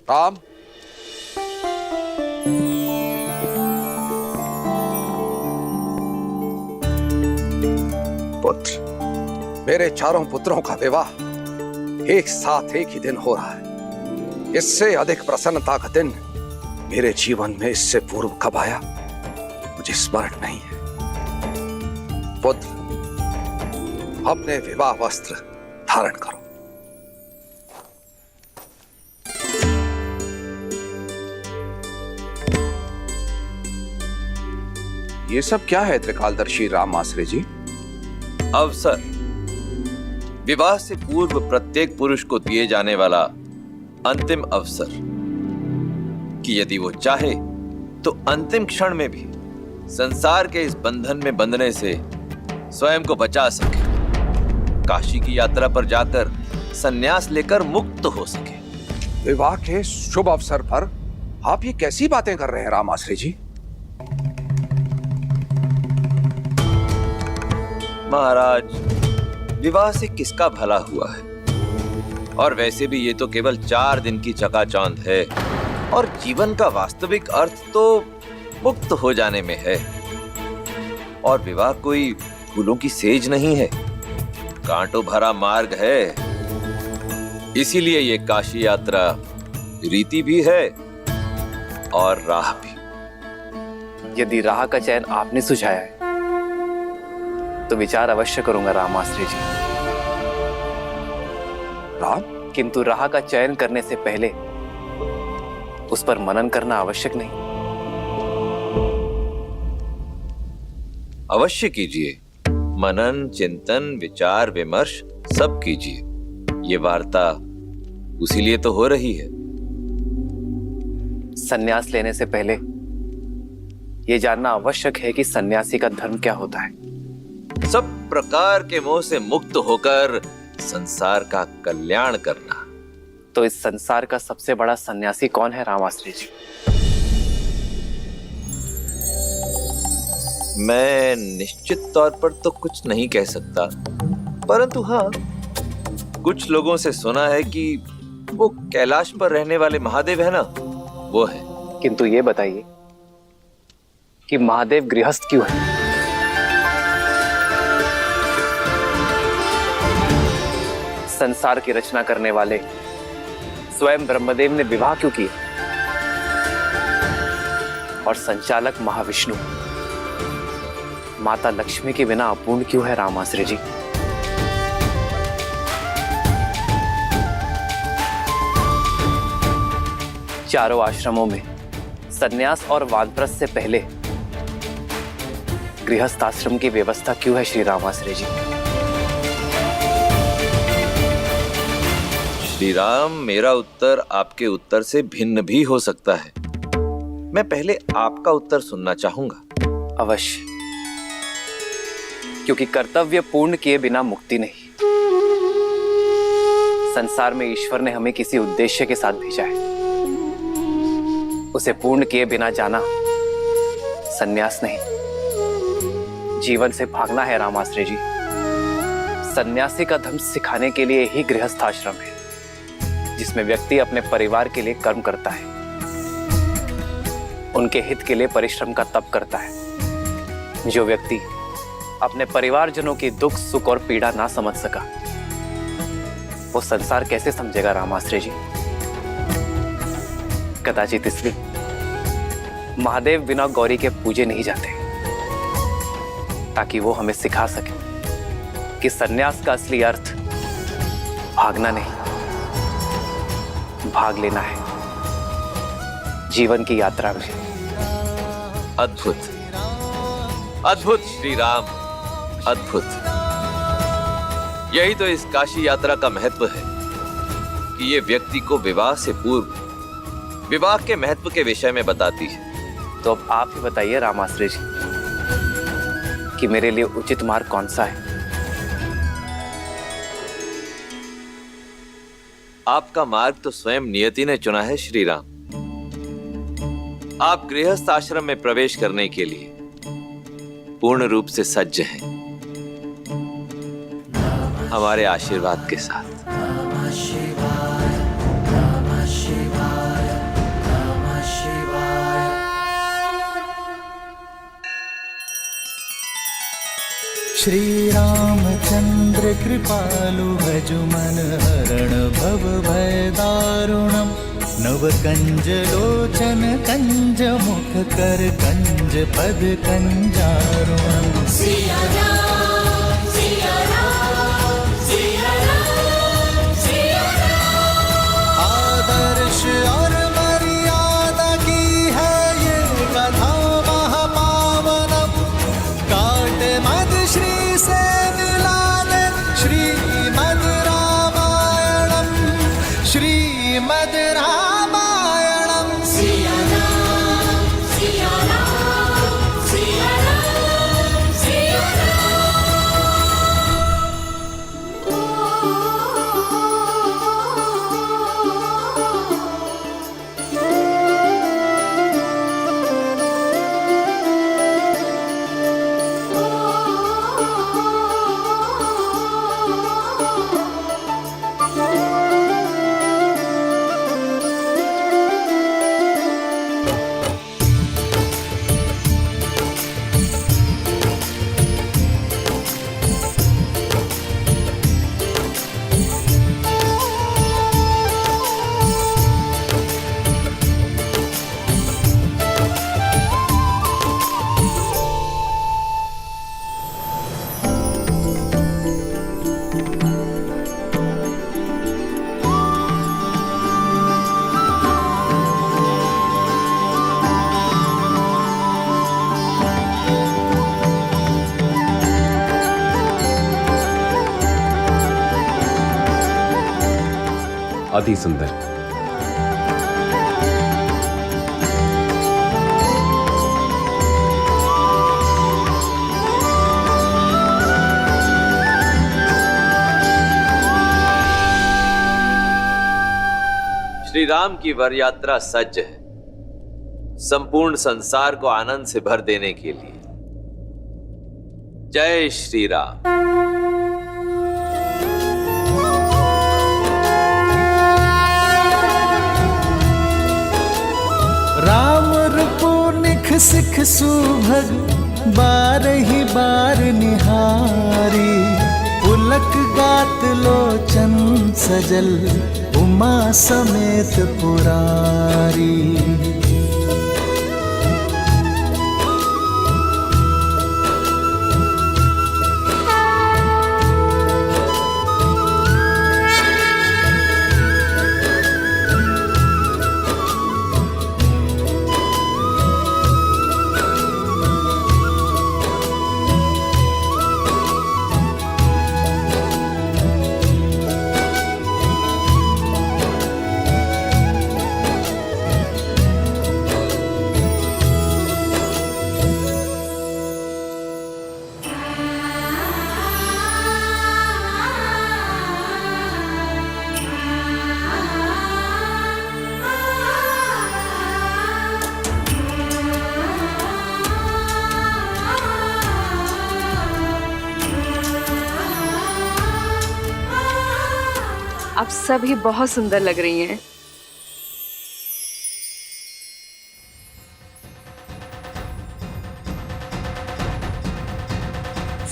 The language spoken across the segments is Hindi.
राम, पुत्र, मेरे चारों पुत्रों का विवाह एक साथ एक ही दिन हो रहा है। इससे अधिक प्रसन्नता का दिन मेरे जीवन में इससे पूर्व कब आया मुझे स्मरण नहीं है। पुत्र, अपने विवाह वस्त्र धारण करो। ये सब क्या है त्रिकालदर्शी राम आश्रय जी? अवसर, विवाह से पूर्व प्रत्येक पुरुष को दिए जाने वाला अंतिम अवसर कि यदि वो चाहे तो अंतिम क्षण में भी संसार के इस बंधन में बंधने से स्वयं को बचा सके, काशी की यात्रा पर जाकर संन्यास लेकर मुक्त हो सके। विवाह के शुभ अवसर पर आप ये कैसी बातें कर रहे हैं राम आश्रय जी? महाराज, विवाह से किसका भला हुआ है? और वैसे भी ये तो केवल 4 दिन की चकाचौंध है और जीवन का वास्तविक अर्थ तो मुक्त हो जाने में है। और विवाह कोई फूलों की सेज नहीं है, कांटों भरा मार्ग है। इसीलिए ये काशी यात्रा रीति भी है और राह भी। यदि राह का चयन आपने सुझाया है तो विचार अवश्य करूंगा राम आश्रय जी। राम, किंतु राह का चयन करने से पहले उस पर मनन करना आवश्यक नहीं? अवश्य कीजिए, मनन, चिंतन, विचार विमर्श सब कीजिए। ये वार्ता उसी लिए तो हो रही है। सन्यास लेने से पहले यह जानना आवश्यक है कि सन्यासी का धर्म क्या होता है। सब प्रकार के मोह से मुक्त होकर संसार का कल्याण करना। तो इस संसार का सबसे बड़ा सन्यासी कौन है राम आश्रय जी? मैं निश्चित तौर पर तो कुछ नहीं कह सकता, परंतु हाँ, कुछ लोगों से सुना है कि वो कैलाश पर रहने वाले महादेव है ना, वो है। किंतु ये बताइए कि महादेव गृहस्थ क्यों है? संसार की रचना करने वाले स्वयं ब्रह्मदेव ने विवाह क्यों किया? और संचालक महाविष्णु माता लक्ष्मी के बिना अपूर्ण क्यों है राम आश्रय जी? चारों आश्रमों में सन्यास और वानप्रस्थ से पहले गृहस्थ आश्रम की व्यवस्था क्यों है श्री राम आश्रय जी? श्री राम, मेरा उत्तर आपके उत्तर से भिन्न भी हो सकता है। मैं पहले आपका उत्तर सुनना चाहूंगा। अवश्य, क्योंकि कर्तव्य पूर्ण किए बिना मुक्ति नहीं। संसार में ईश्वर ने हमें किसी उद्देश्य के साथ भेजा है, उसे पूर्ण किए बिना जाना सन्यास नहीं, जीवन से भागना है राम आश्रय जी। सन्यासी का धर्म सिखाने के लिए ही गृहस्थ आश्रम है, जिसमें व्यक्ति अपने परिवार के लिए कर्म करता है, उनके हित के लिए परिश्रम का तप करता है। जो व्यक्ति अपने परिवारजनों की दुख, सुख और पीड़ा ना समझ सका, वो संसार कैसे समझेगा राम आश्रय जी? कदाचित इसलिए महादेव बिना गौरी के पूजे नहीं जाते, ताकि वो हमें सिखा सके कि सन्यास का असली अर्थ भागना नहीं, भाग लेना है जीवन की यात्रा में। अद्भुत, अद्भुत श्री राम, अद्भुत। यही तो इस काशी यात्रा का महत्व है कि ये व्यक्ति को विवाह से पूर्व विवाह के महत्व के विषय में बताती है। तो अब आप ही बताइए राम आश्रय जी कि मेरे लिए उचित मार्ग कौन सा है? आपका मार्ग तो स्वयं नियति ने चुना है श्री राम। आप गृहस्थ आश्रम में प्रवेश करने के लिए पूर्ण रूप से सज्ज हैं, हमारे आशीर्वाद के साथ। श्री रामचंद्र कृपालु भजु मन हरण भव भय दारुणम नव कंज लोचन कंज मुख कर कंज पद कंजारुणम सिया राम सिया राम सिया राम सिया राम। आदर्श और मर्यादा की है ये कथा महापावनम काट मद श्री से मिला दे श्रीमद रामायणम श्रीमद रामायणम सिया राम सिया राम सिया राम सिया अति सुंदर। श्री राम की वर यात्रा सज्ज है संपूर्ण संसार को आनंद से भर देने के लिए। जय श्री राम। राम रूपो निख सिख सुभग बारही बार निहारी पुलक गात लोचन सजल उमा समेत पुरारी आप सभी बहुत सुंदर लग रही हैं।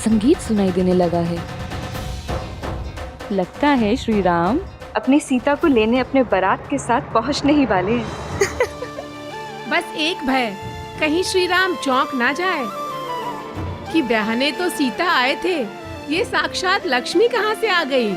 संगीत सुनाई देने लगा है। लगता है श्री राम अपनी सीता को लेने अपने बारात के साथ पहुंचने ही वाले हैं। बस एक भय, कहीं श्री राम चौंक ना जाए कि ब्याहने तो सीता आए थे, ये साक्षात लक्ष्मी कहाँ से आ गई।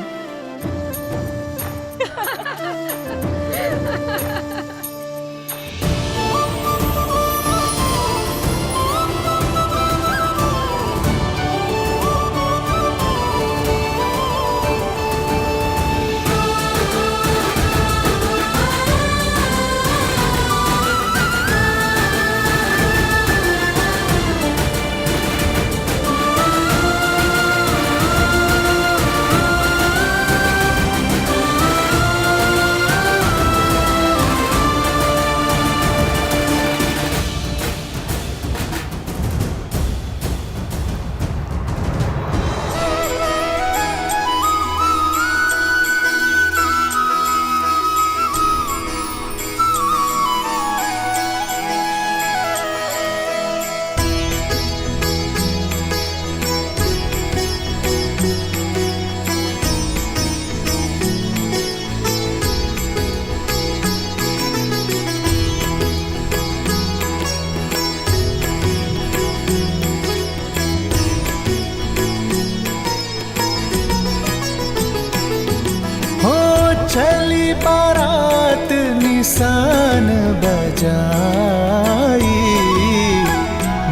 बारात निशान बजाई,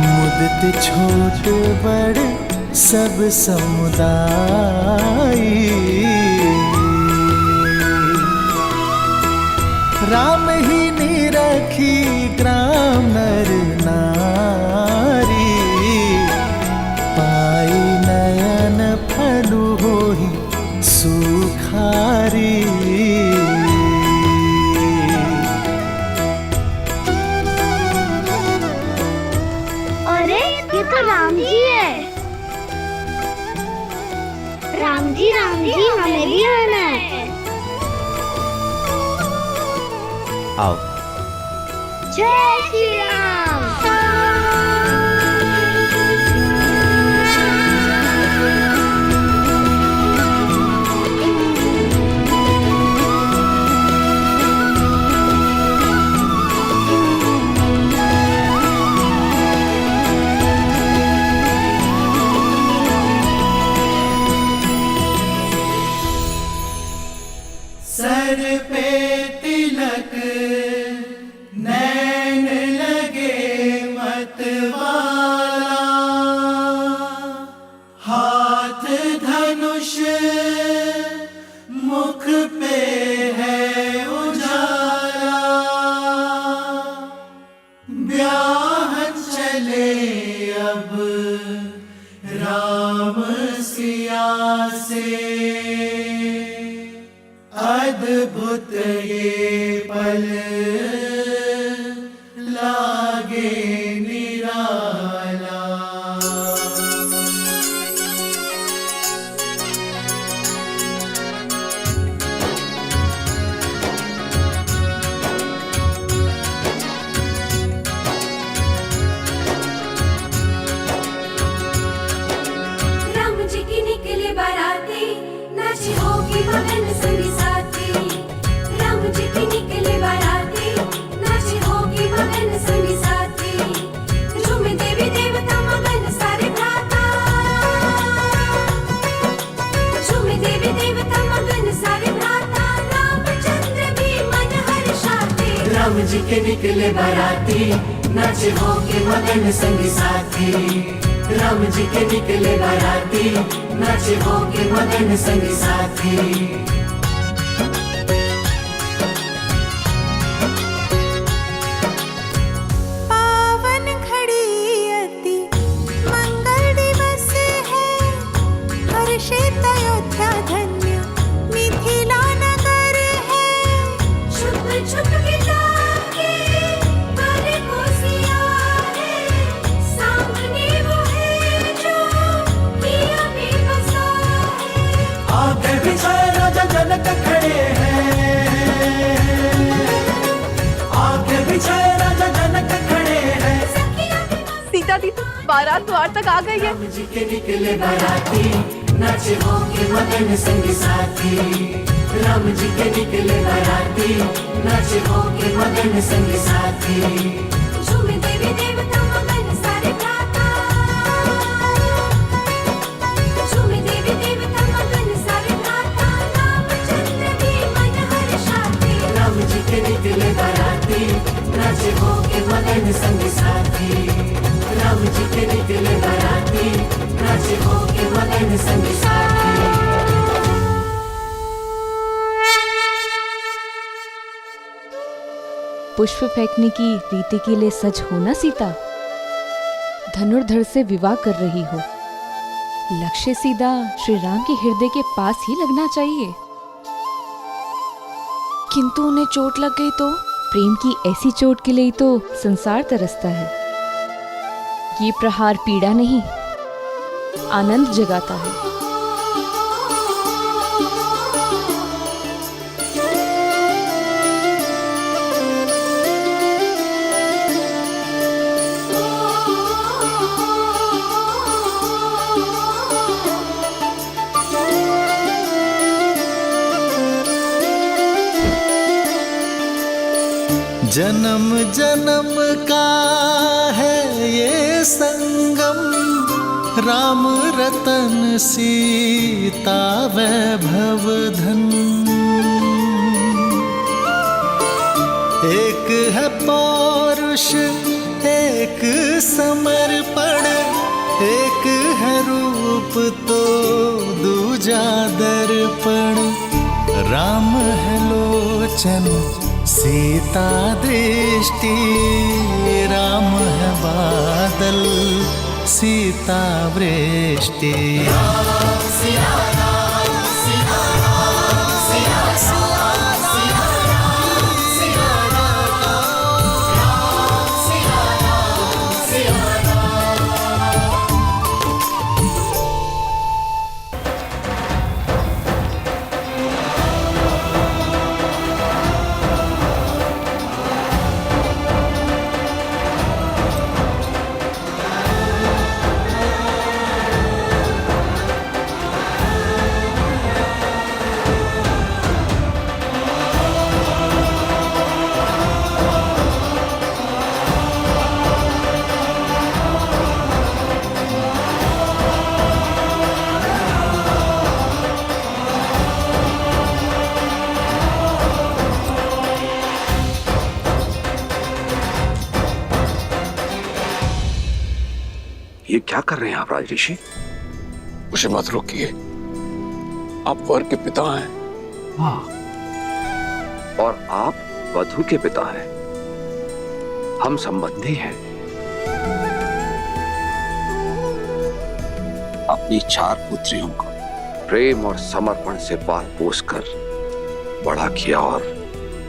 मुदत छोट बड़ सब समुदाय। राम ही निरखी ग्राम नर नारी, पाई नयन फलु होहि सुखारी। अरे ये तो राम जी है। राम जी हमें भी आना है। आओ। जय श्री राम। सर पे तिलक नैन लगे मतवाला, हाथ धनुष मुख पे है उजाला। ब्याहन चले अब राम सिया से, अद्भुत ये पल लागे निराला। राम जी की निकले बाराती, नाची होगी मगन संगी साथी। राम जी की निकले बाराती, नाची होगी मगन संगी साथी। झूमे देवी देवता मगन सारे भ्राता, झूमे देवी देवता मगन सारे भ्राता। रामचंद्र भी मन हर्षाते। राम जी के निकले बाराती, नाचे होके मगन संगी साथी। राम जी के निकले बाराती, नाचे होके मगन संगी साथी। पावन घड़ी अति मंगल दिवस है, हर्षित अयोध्या धन्य मिथिला नगर है। छुप छुप के ताके पर को सिया है, सामने वो है जो किया भी बसा है। आगे विजय राजा जनक खड़े हैं, आगे विजय राजा जनक खड़े हैं। सीता दी तो बारात द्वार तक आ गई है। राम जी के निकले बाराती, नाचे होके मगन संगी साथी। राम जी के निकले बाराती, नाचे होके मगन संगी साथी। झूमे देवी देवता मगन सारे भ्राता, झूमे देवी देवता मगन सारे भ्राता। रामचंद्र भी मन हर्षाते। राम जी के निकले बाराती, नाचे होके मगन संगी साथी। राम जी के निकले बाराती, नाचे होके मगन संगी साथी। पुष्प फेंकने की रीति के लिए सच हो ना सीता? धनुर्धर से विवाह कर रही हो, लक्ष्य सीधा श्री राम के हृदय के पास ही लगना चाहिए। किंतु उन्हें चोट लग गई तो? प्रेम की ऐसी चोट के लिए तो संसार तरसता है। ये प्रहार पीड़ा नहीं, आनंद जगाता है। जन्म जन्म का है ये संगम, राम रतन सीता वैभव धन। है पौरुष, एक समर्पण, एक है रूप तो दूजा दर्पण। राम है लोचन सीता दृष्टि, राम है बादल सीता वृष्टि। ये क्या कर रहे हैं आप राजऋषि? मुझे मत रोकिए, आप वर के पिता हैं। हाँ, और आप वधू के पिता हैं। हम संबंधी हैं। अपनी 4 पुत्रियों को प्रेम और समर्पण से पाल पोस कर बड़ा किया और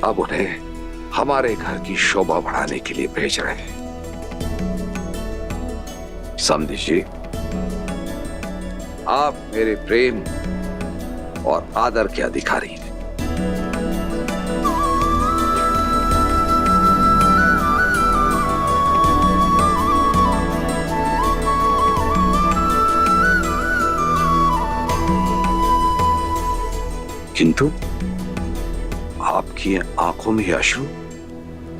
अब उन्हें हमारे घर की शोभा बढ़ाने के लिए भेज रहे हैं। समझिए, आप मेरे प्रेम और आदर के अधिकारी हैं। किंतु आपकी आंखों में अश्रु।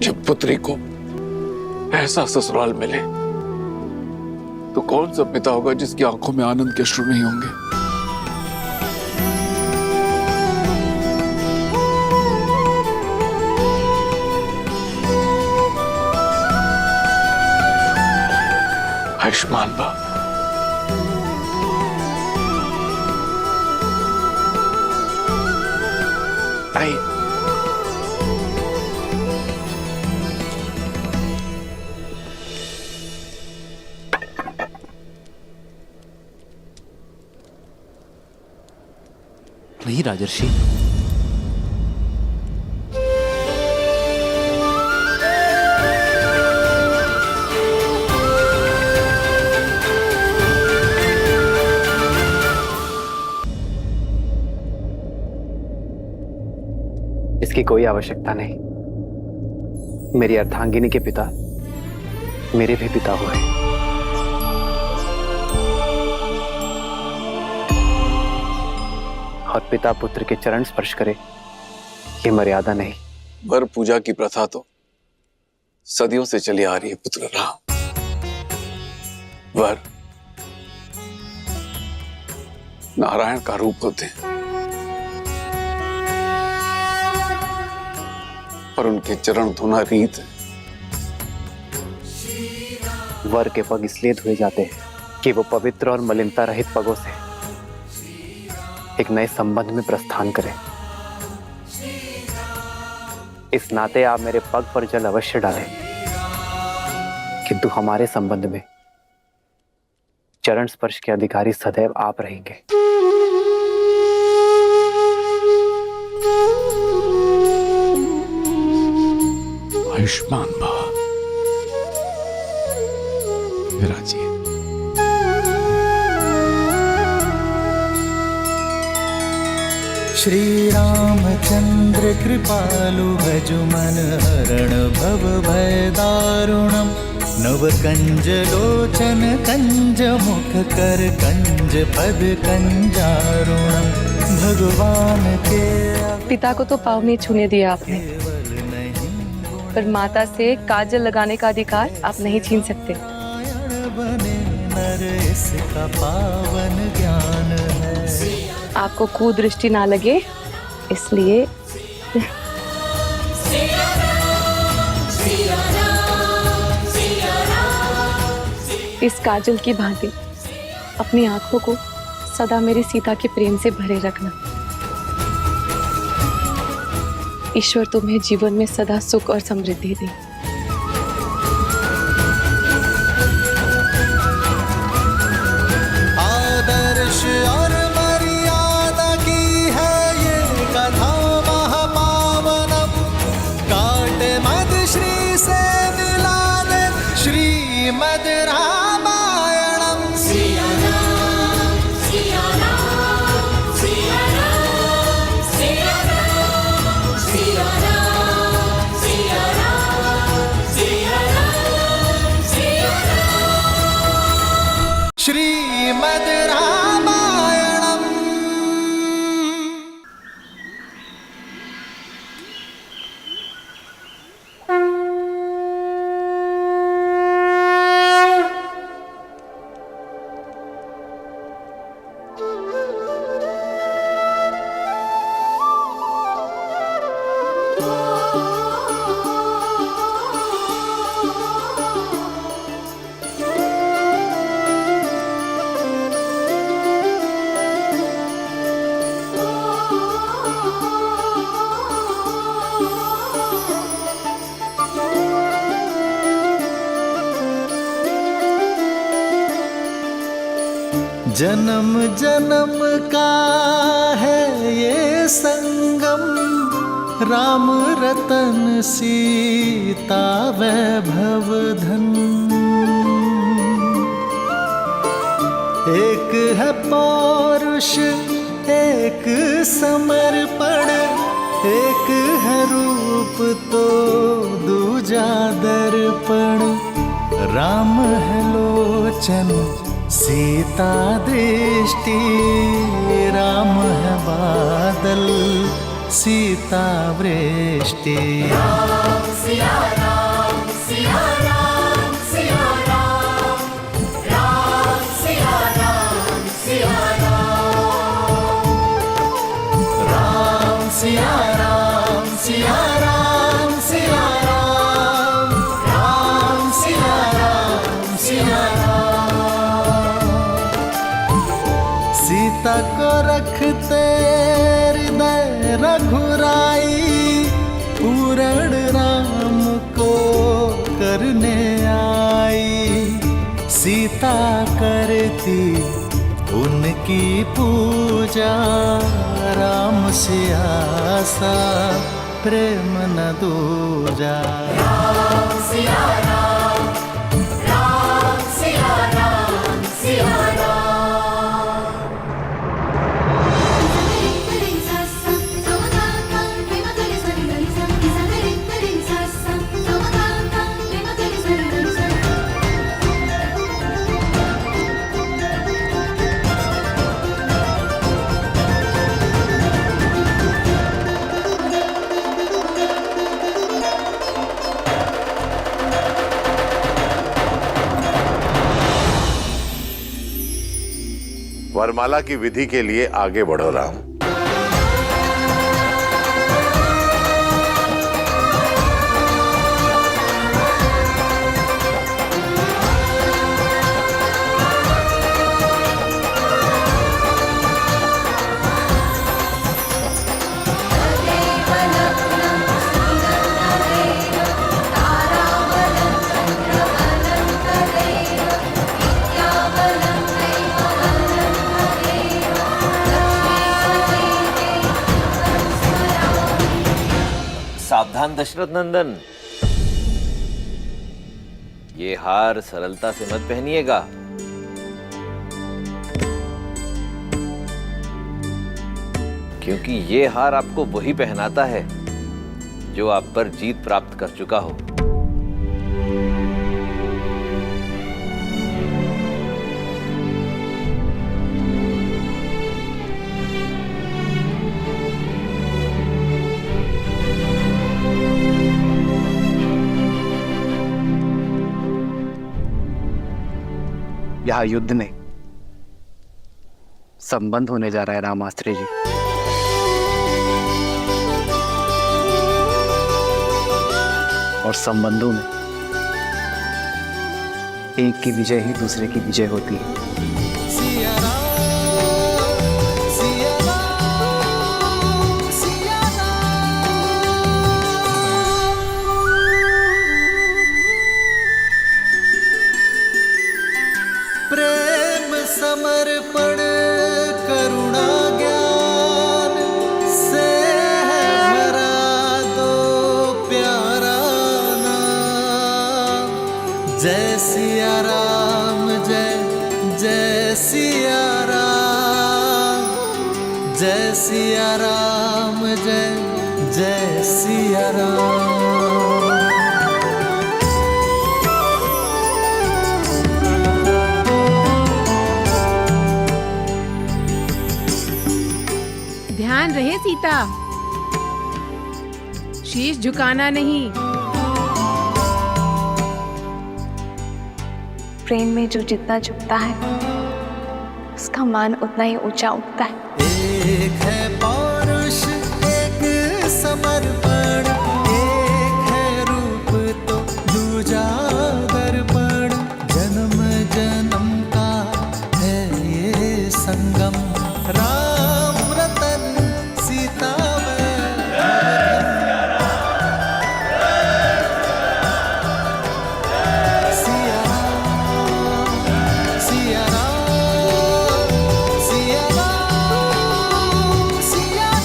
जब पुत्री को ऐसा ससुराल मिले तो कौन सा पिता होगा जिसकी आंखों में आनंद के अश्रु नहीं होंगे? आयुष्मान बा। आई नहीं राजर्षि, इसकी कोई आवश्यकता नहीं। मेरी अर्धांगिनी के पिता मेरे भी पिता हुए। और पिता पुत्र के चरण स्पर्श करे, ये मर्यादा नहीं। वर पूजा की प्रथा तो सदियों से चली आ रही है पुत्र राम। वर नारायण का रूप होते हैं और उनके चरण धोना रीत है। वर के पग इसलिए धोए जाते हैं कि वो पवित्र और मलिनता रहित पगों से एक नए संबंध में प्रस्थान करें। इस नाते आप मेरे पग पर जल अवश्य डालें, किंतु हमारे संबंध में चरण स्पर्श के अधिकारी सदैव आप रहेंगे। आयुष्मान भव। विराजिए। श्री रामचंद्र कृपालु भजु मन हरण भव भय दारुणम। नव कंज लोचन कंज मुख कर कंज पद कंजारुणम। भगवान के पिता को तो पाँव नहीं छूने दिया आपने, पर माता से काजल लगाने का अधिकार आप नहीं छीन सकते। बने नर इसका पावन ज्ञान है। आपको कुदृष्टि ना लगे इसलिए। इस काजल की भांति अपनी आंखों को सदा मेरी सीता के प्रेम से भरे रखना। ईश्वर तुम्हें जीवन में सदा सुख और समृद्धि दे। आदर्श और मर्यादा की है ये कथा महापावनम, काटे मद श्री से मिला दे श्रीमद रामायणम। सिया राम सिया राम सिया राम सिया राम सिया राम सिया राम सिया राम सिया राम श्रीमद रामायणम। जन्म जन्म का है ये संगम, राम रतन सीता वैभव धन। एक है पौरुष एक समर्पण, एक है रूप तो दूजा दर्पण। राम है लोचन सीता दृष्टि, राम है बादल सीता वृष्टि। राम सिया राम सिया राम सिया राम राम सिया राम सिया राम राम सिया राम सिया राम सिया राम राम सिया राम सिया राम। सीता को रखते हृदय रघुराई, पूरण राम को करने आई। सीता करती उनकी पूजा, राम से आसा प्रेम न दूजा। राम सिया राम राम सिया राम सिया राम। वरमाला की विधि के लिए आगे बढ़ो राम। सावधान दशरथ नंदन, ये हार सरलता से मत पहनिएगा। क्योंकि ये हार आपको वही पहनाता है जो आप पर जीत प्राप्त कर चुका हो। यहाँ युद्ध नहीं संबंध होने जा रहा है रामास्त्री जी। और संबंधों में एक की विजय ही दूसरे की विजय होती है। सिया राम, सिया राम, सिया राम। प्रेम समर्पण करुणा ज्ञान से है भरा दो प्यारा नाम। जय सिया राम, जय जय सिया राम, जय सिया राम, जय जय सिया राम। ध्यान रहे सीता, शीश झुकाना नहीं। प्रेम में जो जितना झुकता है उसका मान उतना ही ऊंचा उठता है। एक है पौरुष, एक समर्पण, एक है रूप तो दूजा दर्पण। जन्म जन्म का है ये संगम, राम रतन सीता में सिया राम, सिया राम, सिया राम, सिया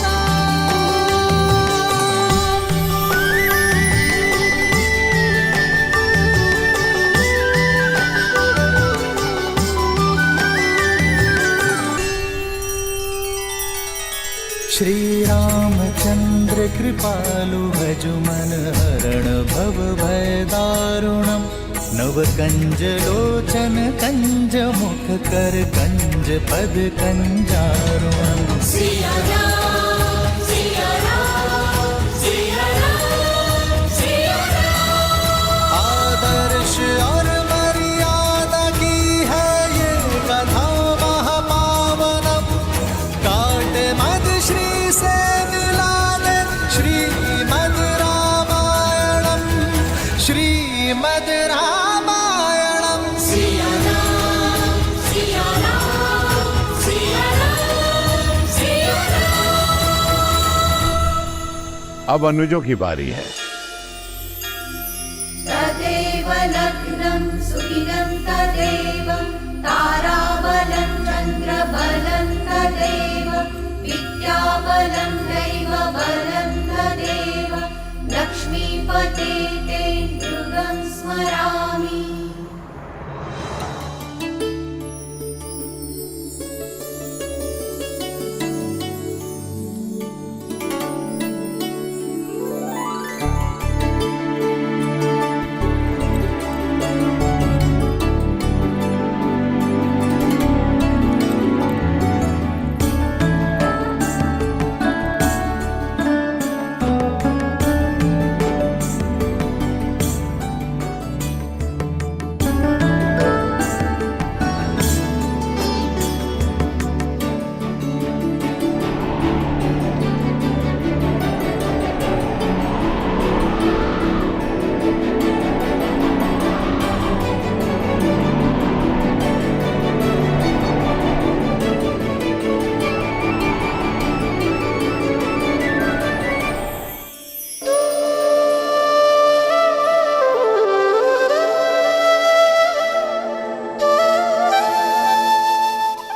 श्री रामचंद्र कृपालु भजु मन हरण भव भय दारुणम। नव कंज लोचन कंज मुख कर कंज पद कंजारुणम। सिया राम, सिया राम, सिया राम, सिया राम। आदर्श और मर्यादा की है ये कथा महापावनम। काट मद श्री से मिला दे श्रीमद् रामायणम, श्रीमद् रामायणम। सिया राम, सिया राम, सिया राम, सिया राम। अब अनुजों की बारी है। तदेव लग्नं सुदिनं तदेव ताराबलं चन्द्रबलं तदेव विद्याबलं दैवबलं तदेव लक्ष्मीपते ते नृगं स्मरामि।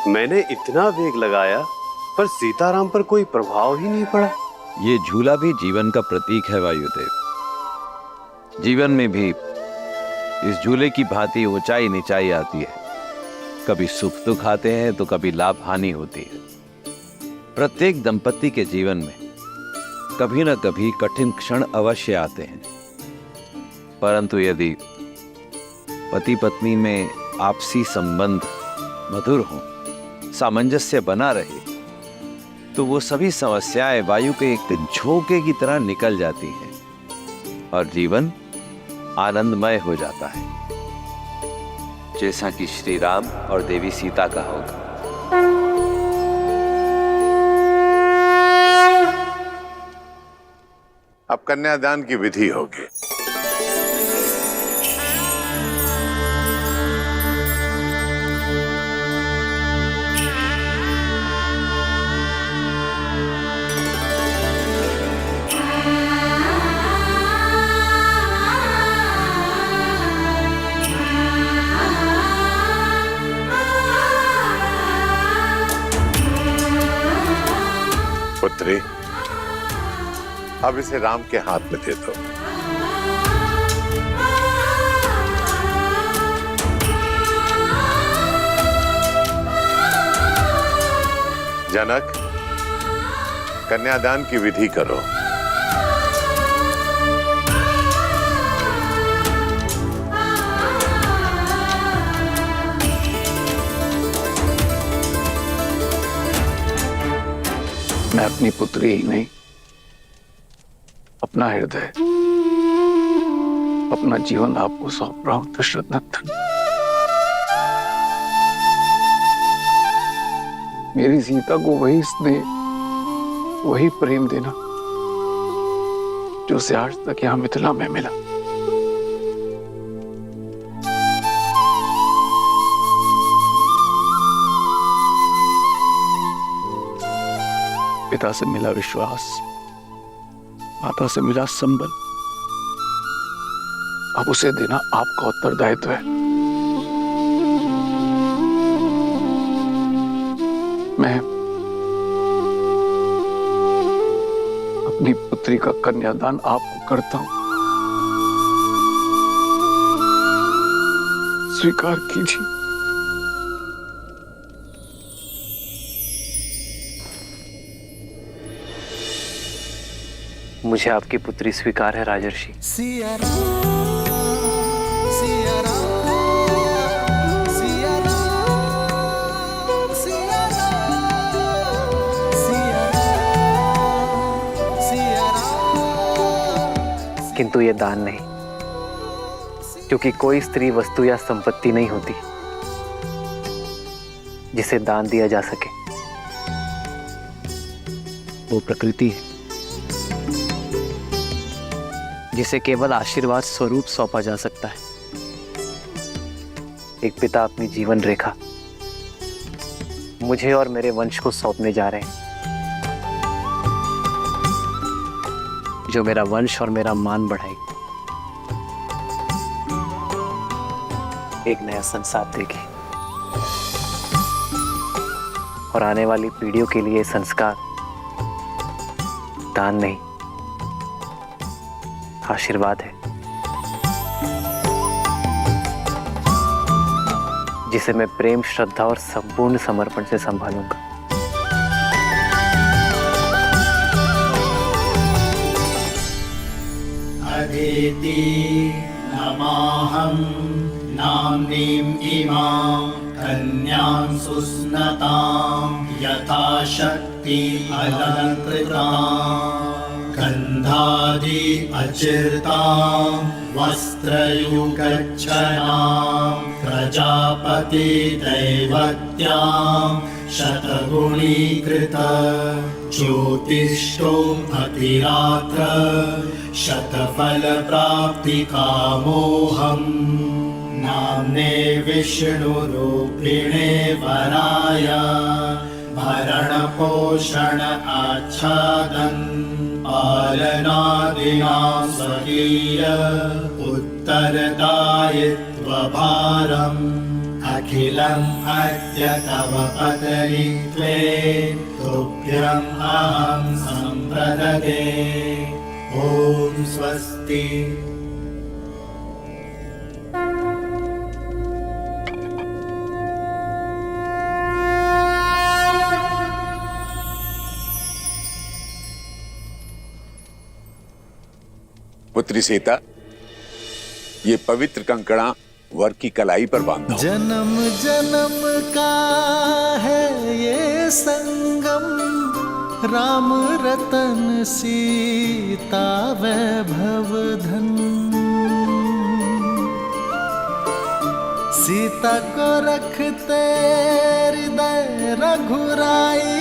मैंने इतना वेग लगाया पर सीताराम पर कोई प्रभाव ही नहीं पड़ा। ये झूला भी जीवन का प्रतीक है वायुदेव। जीवन में भी इस झूले की भांति ऊंचाई नीचाई आती है। कभी सुख दुख आते हैं तो कभी लाभ हानि होती है। प्रत्येक दंपति के जीवन में कभी न कभी कठिन क्षण अवश्य आते हैं, परंतु यदि पति पत्नी में आपसी संबंध मधुर हो, सामंजस्य बना रहे, तो वो सभी समस्याएं वायु के एक झोंके की तरह निकल जाती हैं और जीवन आनंदमय हो जाता है, जैसा कि श्री राम और देवी सीता का होगा। अब कन्यादान की विधि होगी। अब इसे राम के हाथ में दे दो। जनक, कन्यादान की विधि करो। मैं अपनी पुत्री ही नहीं, अपना हृदय, अपना जीवन आपको सौंप रहा हूं दशरथ नंदन। मेरी सीता को वही स्नेह, वही प्रेम देना जो उसे आज तक यहां मिथिला में मिला। पिता से मिला विश्वास, माता से मिला संबल, अब उसे देना आपका उत्तरदायित्व है। मैं अपनी पुत्री का कन्यादान आपको करता हूं, स्वीकार कीजिए। मुझे आपकी पुत्री स्वीकार है राजर्षि। सिया राम, सिया राम, सिया राम, सिया राम, सिया राम, सिया राम। किंतु ये दान नहीं, क्योंकि कोई स्त्री वस्तु या संपत्ति नहीं होती जिसे दान दिया जा सके। वो प्रकृति है जिसे केवल आशीर्वाद स्वरूप सौंपा जा सकता है। एक पिता अपनी जीवन रेखा मुझे और मेरे वंश को सौंपने जा रहे हैं, जो मेरा वंश और मेरा मान बढ़ाएगी, एक नया संसार देगी और आने वाली पीढ़ियों के लिए संस्कार दान नहीं, आशीर्वाद है, जिसे मैं प्रेम, श्रद्धा और संपूर्ण समर्पण से संभालूंगा। अदिति नमाहं नाम्नीं इमां कन्यां सुस्नतां यथाशक्ति अलङ्कृतां गन्धादि अचिर्तां वस्त्रयुगच्छनां प्रजापति दैवत्यां शतगुणीकृत ज्योतिष्ठो अतिरात्र शतफल प्राप्ति कामोऽहम् नाम्ने विष्णुरूपिणे वराय भरण पोषण आच्छादन पालनादिना स्वकीय उत्तरदायित्वभारम् अखिलम् अद्य तव पतनित्वे तुभ्यम् अहं सम्प्रददे। ॐ स्वस्ति। पुत्री सीता, ये पवित्र कंकड़ा वर की कलाई पर बांधो। जन्म जन्म का है ये संगम, राम रतन सीता वैभव धन। सीता को रखते हृदय रघुराई,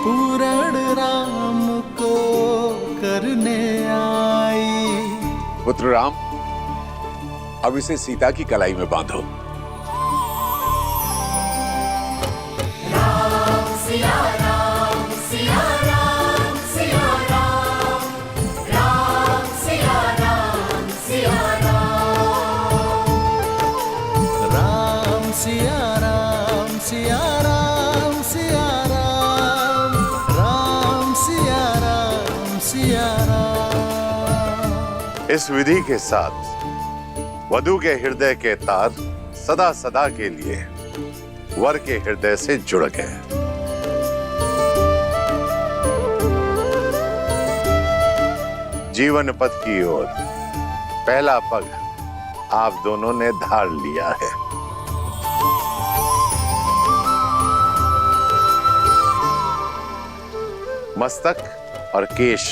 पूर्ण राम को करने आई। पुत्र राम, अब इसे सीता की कलाई में बांधो। राम सिया राम, सिया राम, सिया राम, राम सिया राम, सिया राम, राम सिया राम, सिया राम, सिया राम, राम सिया राम, सिया इस विधि के साथ वधू के हृदय के तार सदा सदा के लिए वर के हृदय से जुड़ गए। जीवन पथ की ओर पहला पग आप दोनों ने धार लिया है। मस्तक और केश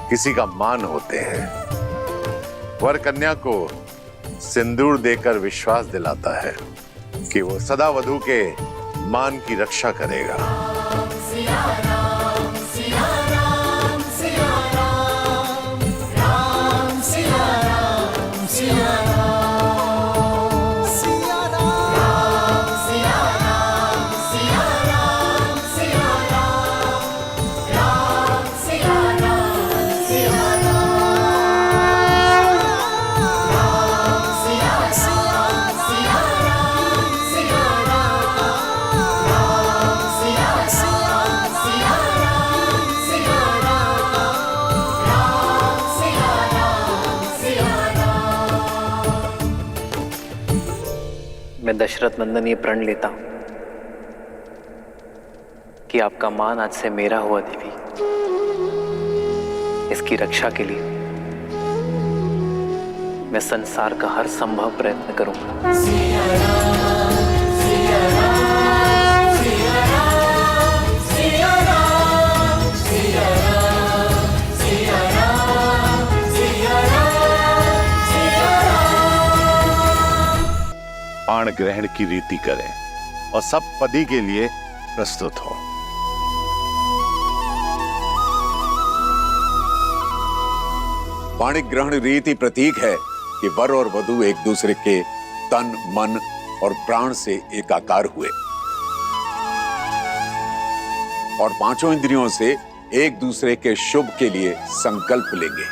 किसी का मान होते हैं। वर कन्या को सिंदूर देकर विश्वास दिलाता है कि वो सदा वधू के मान की रक्षा करेगा। सिया राम सिया राम सिया राम, राम सिया राम सिया राम, सिया राम सिया राम सिया राम सिया राम, राम सिया राम सिया राम, राम सिया राम सिया राम सिया राम, राम सिया राम सिया राम सिया राम, राम सिया राम सिया राम। मैं दशरथ नंदन ये प्रण लेता हूं कि आपका मान आज से मेरा हुआ देवी। इसकी रक्षा के लिए मैं संसार का हर संभव प्रयत्न करूंगा। सिया राम सिया राम सिया राम सिया राम सिया राम सिया राम सिया राम सिया राम। बाण ग्रहण की रीति करें और सब पदी के लिए प्रस्तुत हो। पाणिक ग्रहण रीति प्रतीक है कि वर और वधू एक दूसरे के तन, मन और प्राण से एकाकार हुए और पांचों इंद्रियों से एक दूसरे के शुभ के लिए संकल्प लेंगे।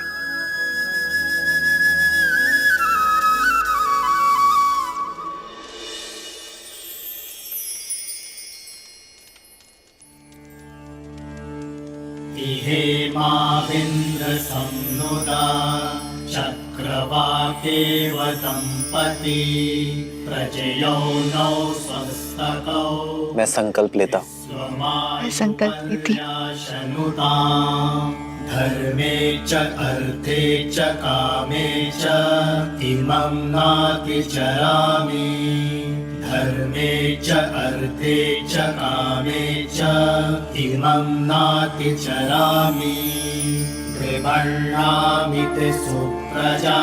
हेमाविन्द्र संनुदा चक्रवाकेव दंपती प्रजयो नौ स्वस्तकौ। मैं संकल्प लेता हूं। संकल्प लेती। धर्मे च अर्थे च कामे च इमं नातिचरामि। धर्मे च अर्थे च कामे च इमं नातिचरामि। त्रिवर्णामि ते सुप्रजास्तवाय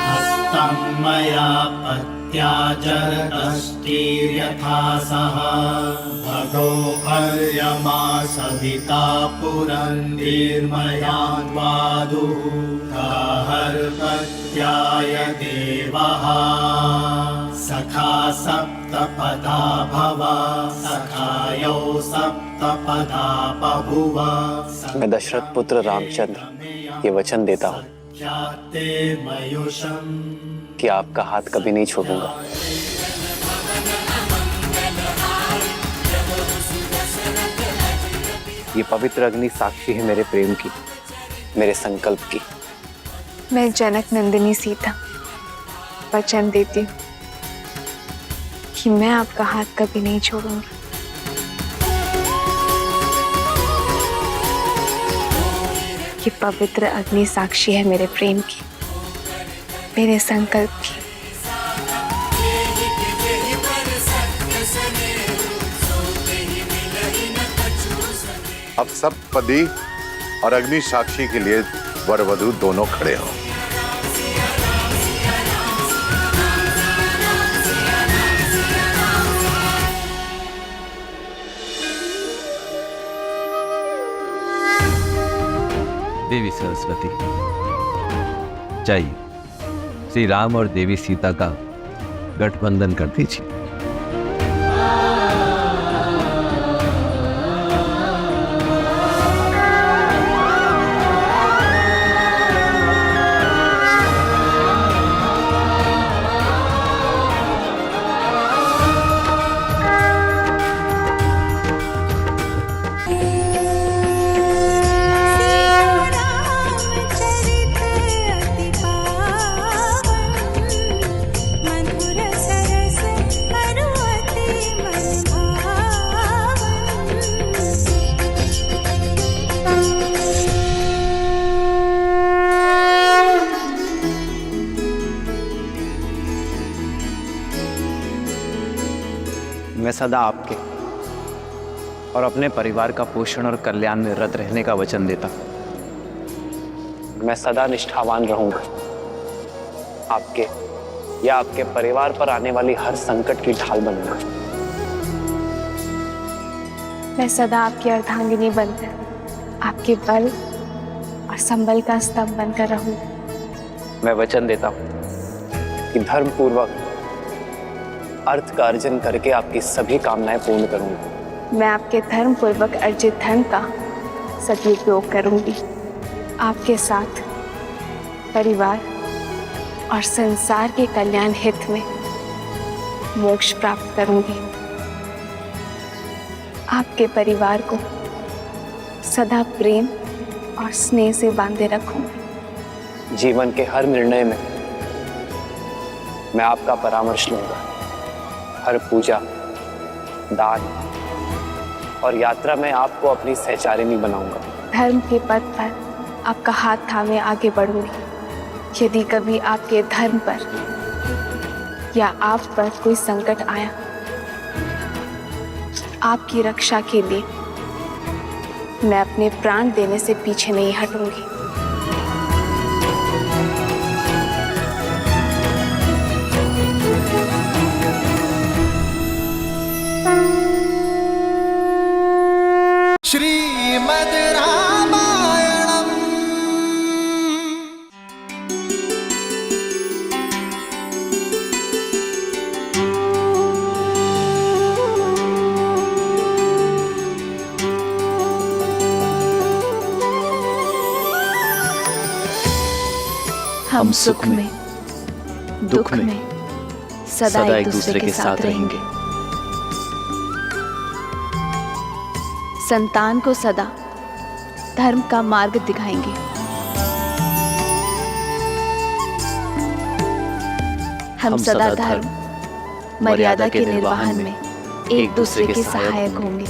हस्तं मया पत्या जरतष्टिर्यथा सह। भगो हर्यमा सविता पुरन्दीर्मयान्वादुः हर्पत्याय देवः। सखा सप्तपदा भव सखायो सप्तपदा बभुव। मैं दशरथ पुत्र रामचंद्र ये वचन देता हूं कि आपका हाथ कभी नहीं छोड़ूंगा। ये पवित्र अग्नि साक्षी है मेरे प्रेम की, मेरे संकल्प की। मैं जनक नंदिनी सीता वचन देती हूँ कि मैं आपका हाथ कभी नहीं छोड़ूंगी। ये पवित्र अग्नि साक्षी है मेरे प्रेम की, मेरे संकल्प की। अब सब पदी और अग्नि साक्षी के लिए वर वधू दोनों खड़े हों। देवी सरस्वती, चाहिए श्री राम और देवी सीता का गठबंधन कर दीजिए। सदा आपके और अपने परिवार का पोषण और कल्याण में रत रहने का वचन देता हूं। मैं सदा निष्ठावान रहूंगा, आपके या आपके परिवार पर आने वाली हर संकट की ढाल बनूंगा। मैं सदा आपकी अर्धांगिनी बनकर आपके बल और संबल का स्तंभ बनकर रहूंगा। मैं वचन देता हूं कि धर्म पूर्वक अर्थ का अर्जन करके आपकी सभी कामनाएं पूर्ण करूंगा। मैं आपके धर्म पूर्वक अर्जित धन का सदुपयोग करूंगी। आपके साथ परिवार और संसार के कल्याण हित में मोक्ष प्राप्त करूंगी। आपके परिवार को सदा प्रेम और स्नेह से बांधे रखूंगी। जीवन के हर निर्णय में मैं आपका परामर्श लूंगा। हर पूजा, दान और यात्रा में आपको अपनी सहचारिणी बनाऊंगा। धर्म के पथ पर आपका हाथ थामे आगे बढ़ूंगी। यदि कभी आपके धर्म पर या आप पर कोई संकट आया, आपकी रक्षा के लिए मैं अपने प्राण देने से पीछे नहीं हटूंगी। श्रीमद् रामायणम्। हम सुख में दुख में सदा एक दूसरे के साथ रहेंगे। संतान को सदा धर्म का मार्ग दिखाएंगे। हम सदा धर्म मर्यादा के निर्वहन में एक दूसरे के सहायक होंगे।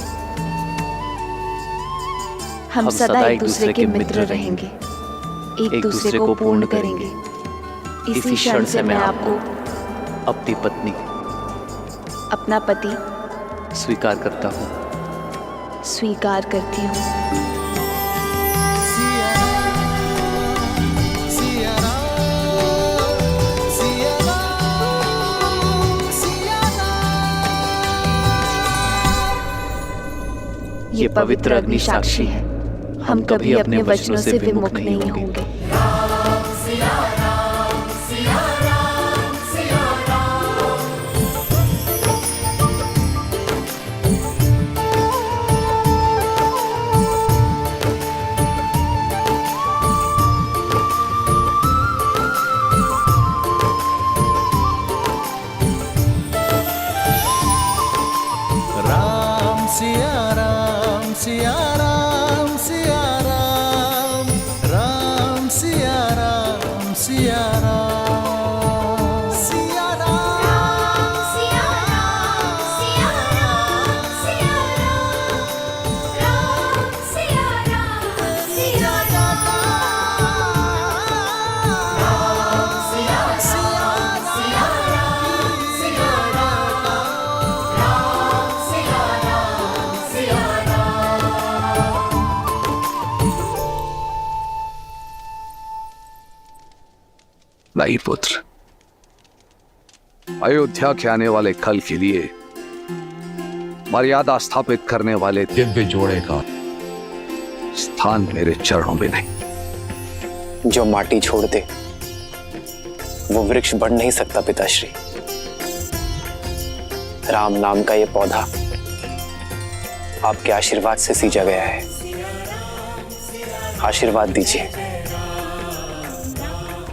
हम सदा एक दूसरे के मित्र रहेंगे, एक दूसरे को पूर्ण करेंगे। इसी क्षण से मैं आपको अपनी पत्नी, अपना पति स्वीकार करता हूँ। स्वीकार करती हूँ। ये पवित्र अग्नि साक्षी है, हम कभी अपने वचनों से विमुख नहीं होंगे। नहीं पुत्र, अयोध्या के आने वाले कल के लिए मर्यादा स्थापित करने वाले दिव्य जोड़े का स्थान मेरे चरणों में नहीं। जो माटी छोड़ दे वो वृक्ष बढ़ नहीं सकता पिताश्री। राम नाम का ये पौधा आपके आशीर्वाद से सींचा गया है। आशीर्वाद दीजिए,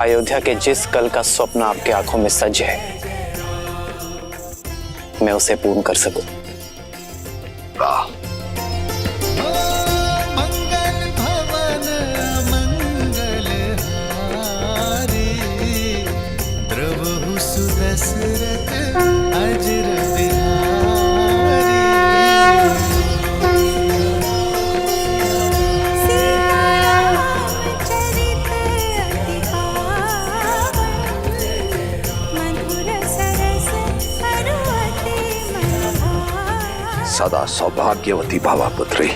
अयोध्या के जिस कल का स्वप्न आपके आंखों में सज है, मैं उसे पूर्ण कर सकूं। मंगल भवन मंगल हारी, द्रवहु सुदशरथ अजर मधुर सरस अरुवति मन सदा सौभाग्यवती भवा पुत्री।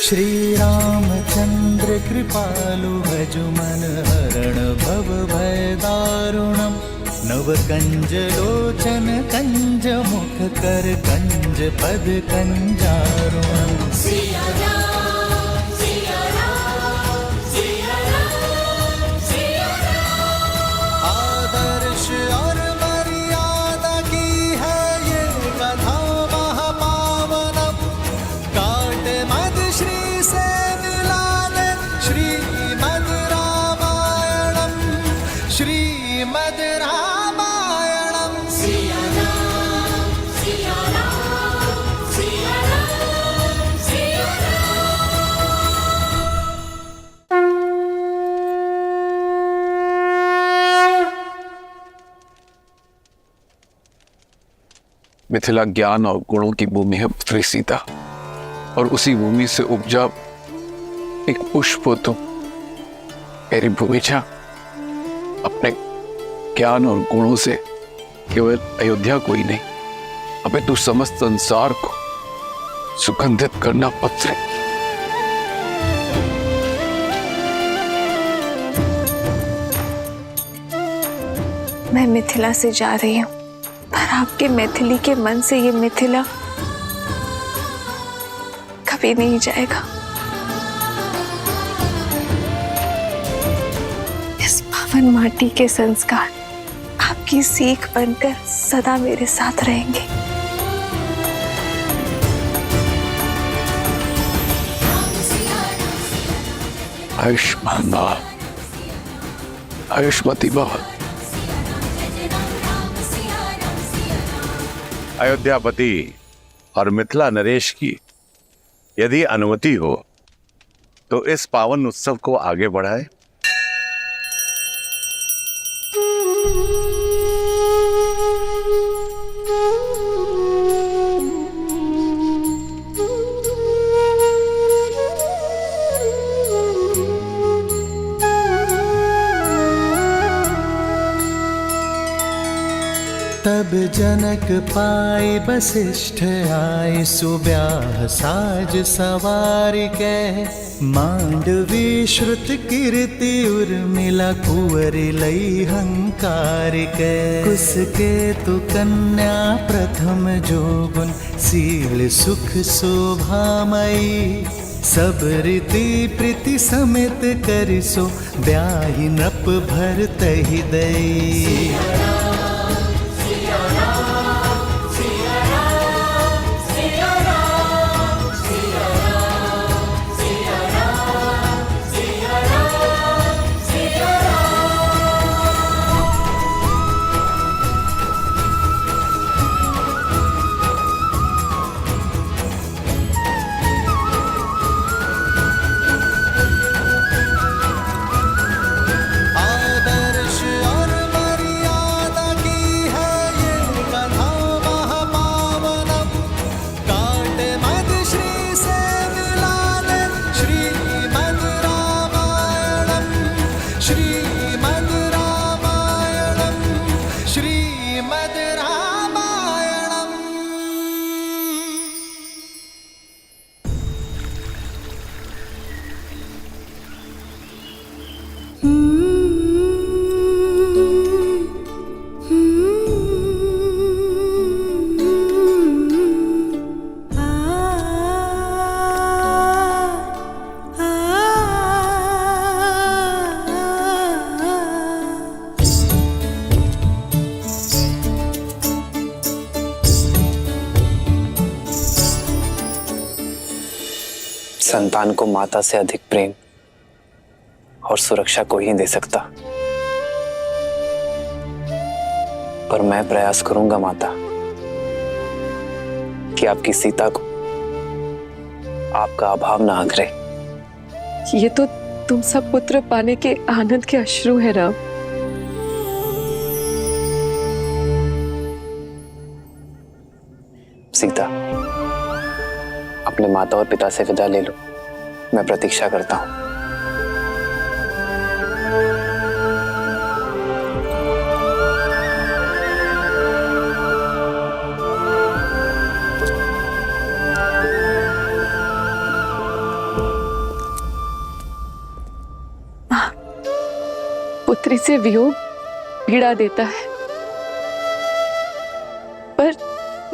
श्री रामचंद्र कृपालु भजु मन हरण भव भय दारुणम। नव कंज लोचन कंज मुख कर कंज पद कंजारुणम। सिया राम सिया राम सिया राम सिया राम। आदर्श और मर्यादा की है ये कथा महापावनम। काट मद श्री से मिला दे श्रीमद् रामायणम। श्रीमद् रामायणम। सिया राम सिया राम सिया राम सिया मिथिला ज्ञान और गुणों की भूमि है पुत्री सीता, और उसी भूमि से उपजा एक पुष्प हो तुम। मेरी भूमिजा अपने ज्ञान और गुणों से केवल अयोध्या को ही नहीं, अपितु समस्त संसार को सुगंधित करना पुत्री। मैं मिथिला से जा रही हूँ, पर आपके मैथिली के मन से ये मिथिला कभी नहीं जाएगा। इस पावन माटी के संस्कार आपकी सीख बनकर सदा मेरे साथ रहेंगे। आयुष्मान भव, आयुष्मती भव। अयोध्यापति और मिथिला नरेश की यदि अनुमति हो तो इस पावन उत्सव को आगे बढ़ाए। तब जनक पाए वशिष्ठ आए सुब्याह साज सवार के। मांडवी श्रुत कीर्ति उर्मिला कुंवर लई हंकार के। कुसके तु कन्या प्रथम जोगुन सील सुख शोभामयी। सब रीति प्रीति समेत करिसो ब्याहि नप भर तहि दई। संतान को माता से अधिक प्रेम और सुरक्षा कोई नहीं दे सकता, पर मैं प्रयास करूंगा माता कि आपकी सीता को आपका अभाव ना आगरे। ये तो तुम सब पुत्र पाने के आनंद के अश्रु है राम। सीता, अपने माता और पिता से विदा ले लो, मैं प्रतीक्षा करता हूं। पुत्री से वियोग पीड़ा देता है, पर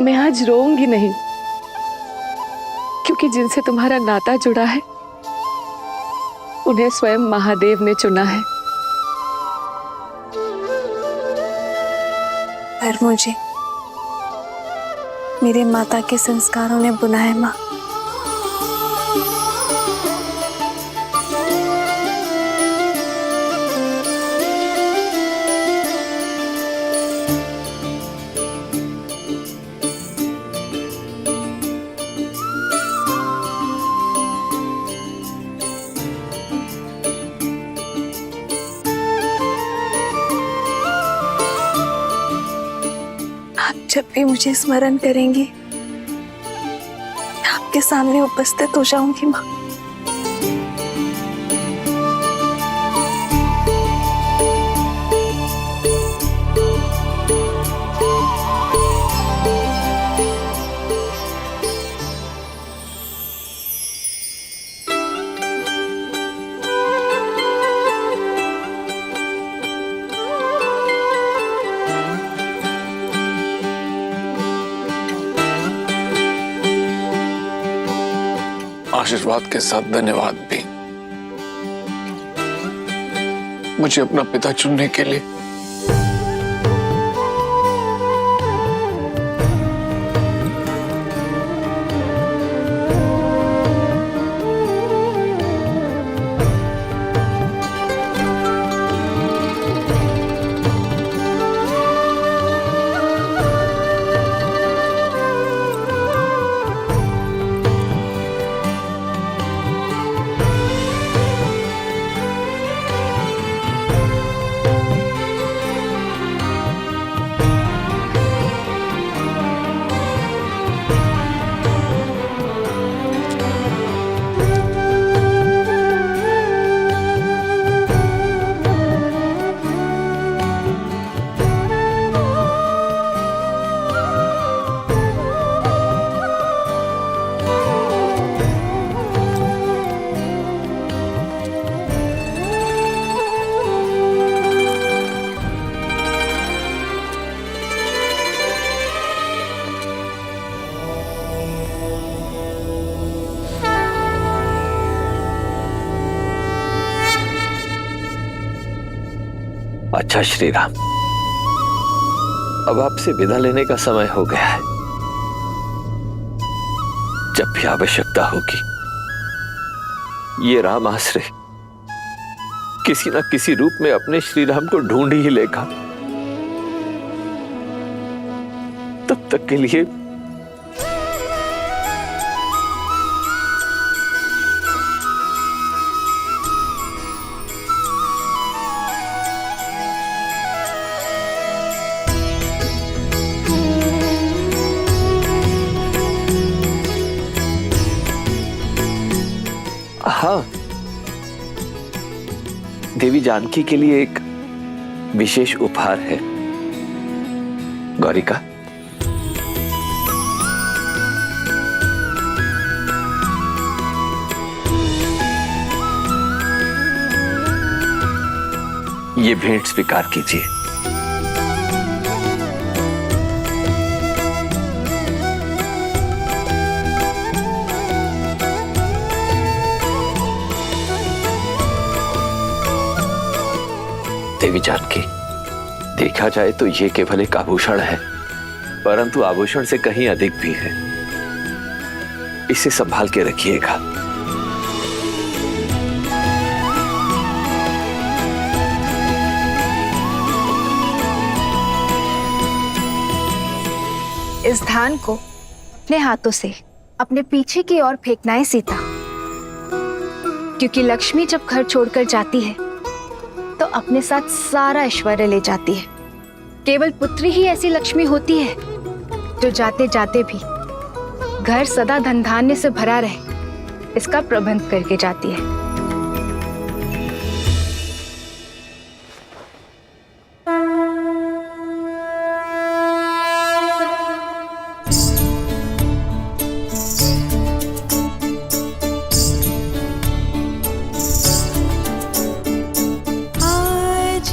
मैं आज रोऊंगी नहीं, क्योंकि जिनसे तुम्हारा नाता जुड़ा है उन्हें स्वयं महादेव ने चुना है। पर मुझे मेरे माता के संस्कारों ने बुना है माँ। जब भी मुझे स्मरण करेंगी मैं आपके सामने उपस्थित हो जाऊंगी माँ। आशीर्वाद के साथ धन्यवाद भी, मुझे अपना पिता चुनने के लिए। अच्छा श्री राम, अब आपसे विदा लेने का समय हो गया है। जब भी आवश्यकता होगी ये राम आश्रय किसी न किसी रूप में अपने श्री राम को ढूंढ ही लेगा। तब तक के लिए हाँ, देवी जानकी के लिए एक विशेष उपहार है। गौरिका, ये भेंट स्वीकार कीजिए। देवी जानकी, देखा जाए तो ये केवल एक आभूषण है, परंतु आभूषण से कहीं अधिक भी है। इसे संभाल के रखिएगा। इस धान को अपने हाथों से अपने पीछे की ओर फेंकना है सीता, क्योंकि लक्ष्मी जब घर छोड़कर जाती है तो अपने साथ सारा ऐश्वर्य ले जाती है। केवल पुत्री ही ऐसी लक्ष्मी होती है जो जाते जाते भी घर सदा धन धान्य से भरा रहे, इसका प्रबंध करके जाती है। आज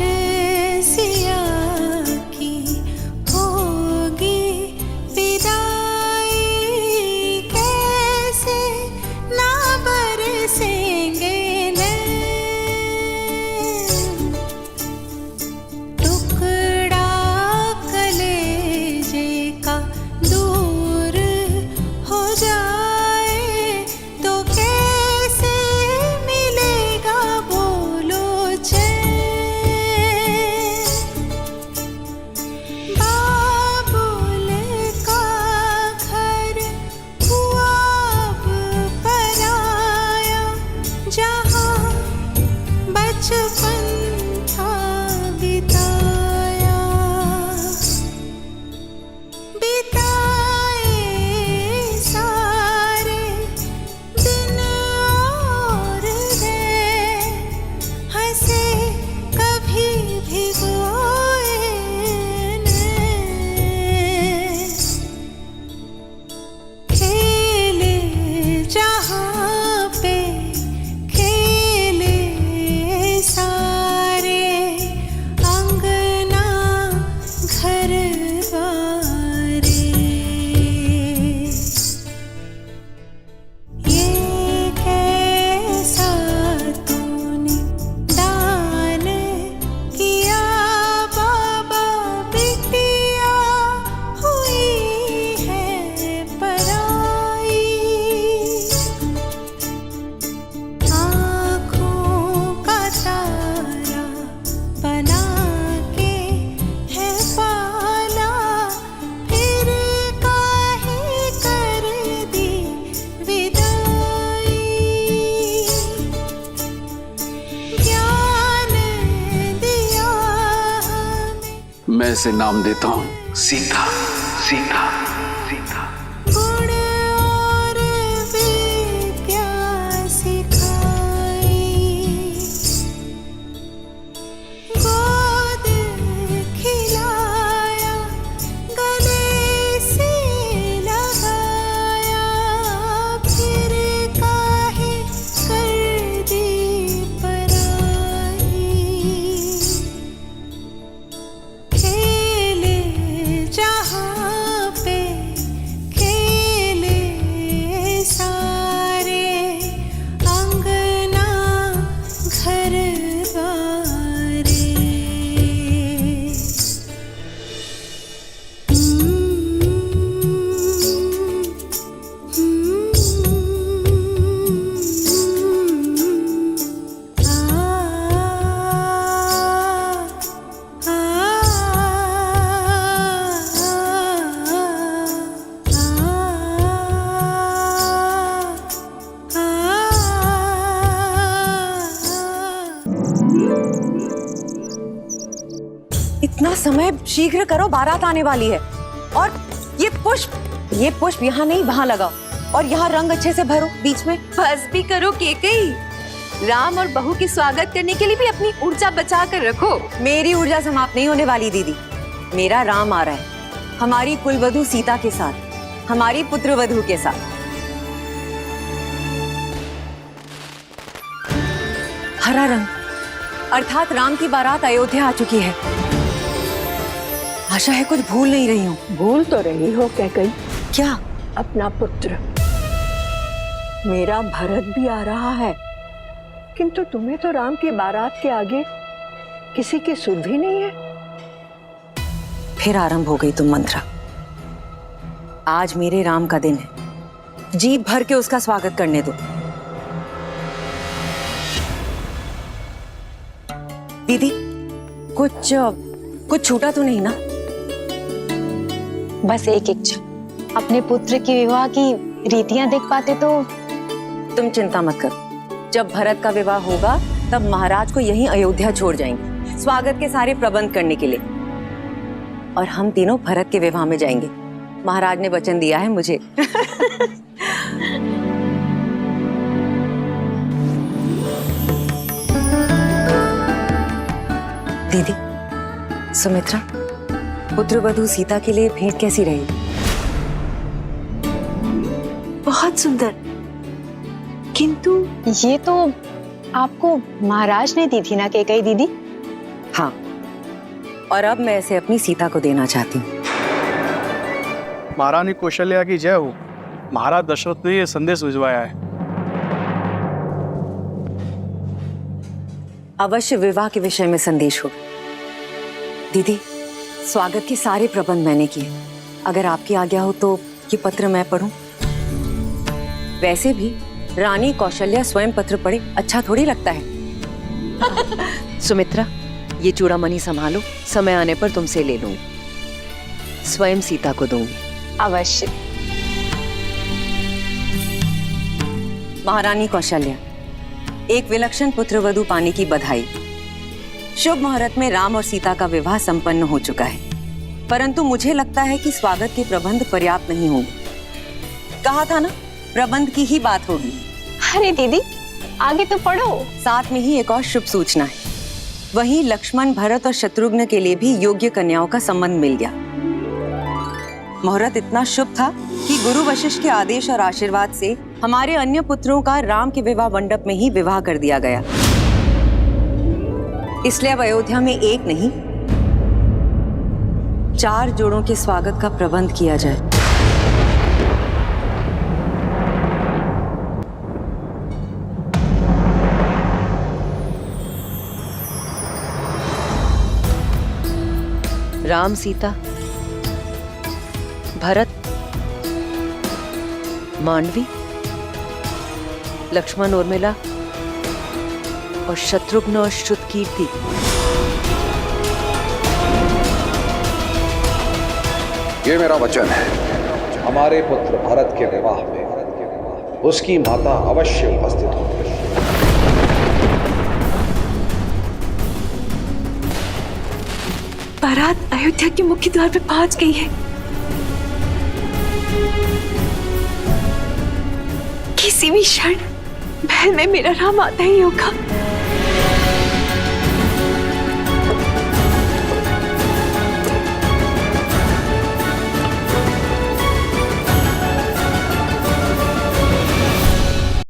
से नाम देता हूं, सीता सीता सीता। गुण और विद्या सिखाई, गोद खिलाया, गले से लगाया, फिर काहे कर दी पराई। खेले जहाँ पे खेले सारे, अंगना घर द्वारे। इतना समय शीघ्र करो, बारात आने वाली है। और ये पुष्प यहाँ नहीं वहाँ लगाओ, और यहाँ रंग अच्छे से भरो बीच में। बस भी करो केकई। राम और बहू के स्वागत करने के लिए भी अपनी ऊर्जा बचा कर रखो। मेरी ऊर्जा समाप्त नहीं होने वाली दीदी। मेरा राम आ रहा है, हमारी कुलवधू सीता के साथ, हमारी पुत्रवधू के साथ। हरा रंग अर्थात राम की बारात अयोध्या आ चुकी है। आशा है कुछ भूल नहीं रही हूँ। भूल तो रही हो कैकई। क्या? अपना पुत्र। मेरा भरत भी आ रहा है, किंतु तुम्हें तो राम की बारात के आगे किसी की सुध भी नहीं है। फिर आरंभ हो गई तुम मंत्रा। आज मेरे राम का दिन है, जी भर के उसका स्वागत करने दो। दीदी कुछ छूटा तो नहीं ना? बस एक इच्छा, अपने पुत्र के विवाह की रीतियां देख पाते तो। तुम चिंता मत करो, जब भरत का विवाह होगा तब महाराज को यहीं अयोध्या छोड़ जाएंगे स्वागत के सारे प्रबंध करने के लिए, और हम तीनों भरत के विवाह में जाएंगे। महाराज ने वचन दिया है मुझे। दीदी, सुमित्रा, पुत्रवधू सीता के लिए भेंट कैसी रही? बहुत सुंदर, किंतु ये तो आपको महाराज ने दी थी ना केकई दीदी? हाँ, और अब मैं इसे अपनी सीता को देना चाहती हूँ। महारानी कौशल्या की जय हो। महाराज दशरथ ने यह संदेश भिजवाया है। अवश्य विवाह के विषय में संदेश होगा। दीदी, स्वागत के सारे प्रबंध मैंने किए। अगर आपकी आज्ञा हो तो ये पत्र मैं पढूं? वैसे भी रानी कौशल्या स्वयं पत्र पढ़े अच्छा थोड़ी लगता है। सुमित्रा, ये चूड़ामणि संभालो, समय आने पर तुमसे ले लूंगी। स्वयं सीता को दूंगी। अवश्य। महारानी कौशल्या, एक विलक्षण पुत्रवधू पाने की बधाई। शुभ मुहूर्त में राम और सीता का विवाह संपन्न हो चुका है, परंतु मुझे लगता है कि स्वागत के प्रबंध पर्याप्त नहीं होंगे। कहा था ना, प्रबंध की ही बात होगी। अरे दीदी, आगे तो पढ़ो। साथ में ही एक और शुभ सूचना है। वहीं लक्ष्मण, भरत और शत्रुघ्न के लिए भी योग्य कन्याओं का संबंध मिल गया। मुहूर्त इतना शुभ था कि गुरु वशिष्ठ के आदेश और आशीर्वाद से हमारे अन्य पुत्रों का राम के विवाह मंडप में ही विवाह कर दिया गया। इसलिए अब अयोध्या में एक नहीं, 4 जोड़ों के स्वागत का प्रबंध किया जाए। राम, सीता, भरत, मांडवी, लक्ष्मण, उर्मिला और शत्रुघ्न और श्रुतकीर्ति। ये मेरा वचन है, हमारे पुत्र भरत के विवाह में उसकी माता अवश्य उपस्थित होगी। बारात अयोध्या के मुख्य द्वार पे पहुंच गई है। किसी भी क्षण महल में मेरा राम आता ही होगा।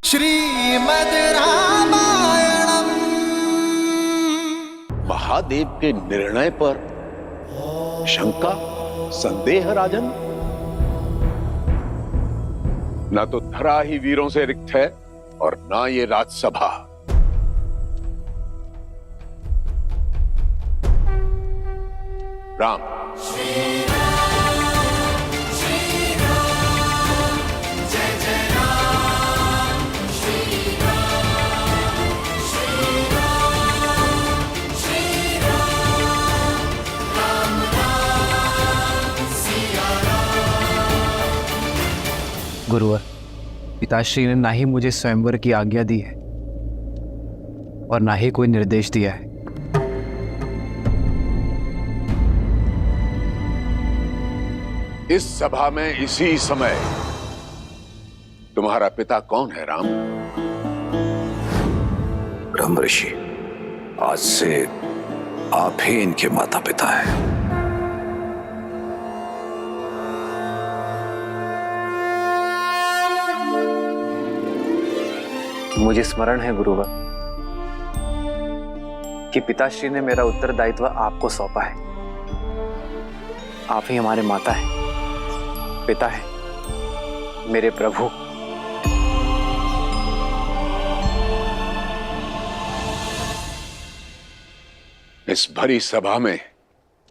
श्रीमद् रामायणम। महादेव के निर्णय पर शंका, संदेह राजन? ना तो धरा ही वीरों से रिक्त है और ना ये राजसभा। राम, गुरुवर, पिताश्री ने ना ही मुझे स्वयंवर की आज्ञा दी है और ना ही कोई निर्देश दिया है। इस सभा में इसी समय तुम्हारा पिता कौन है राम? ब्रह्म ऋषि, आज से आप ही इनके माता पिता हैं। मुझे स्मरण है गुरुवर कि पिताश्री ने मेरा उत्तरदायित्व आपको सौंपा है। आप ही हमारे माता हैं, पिता हैं, मेरे प्रभु। इस भरी सभा में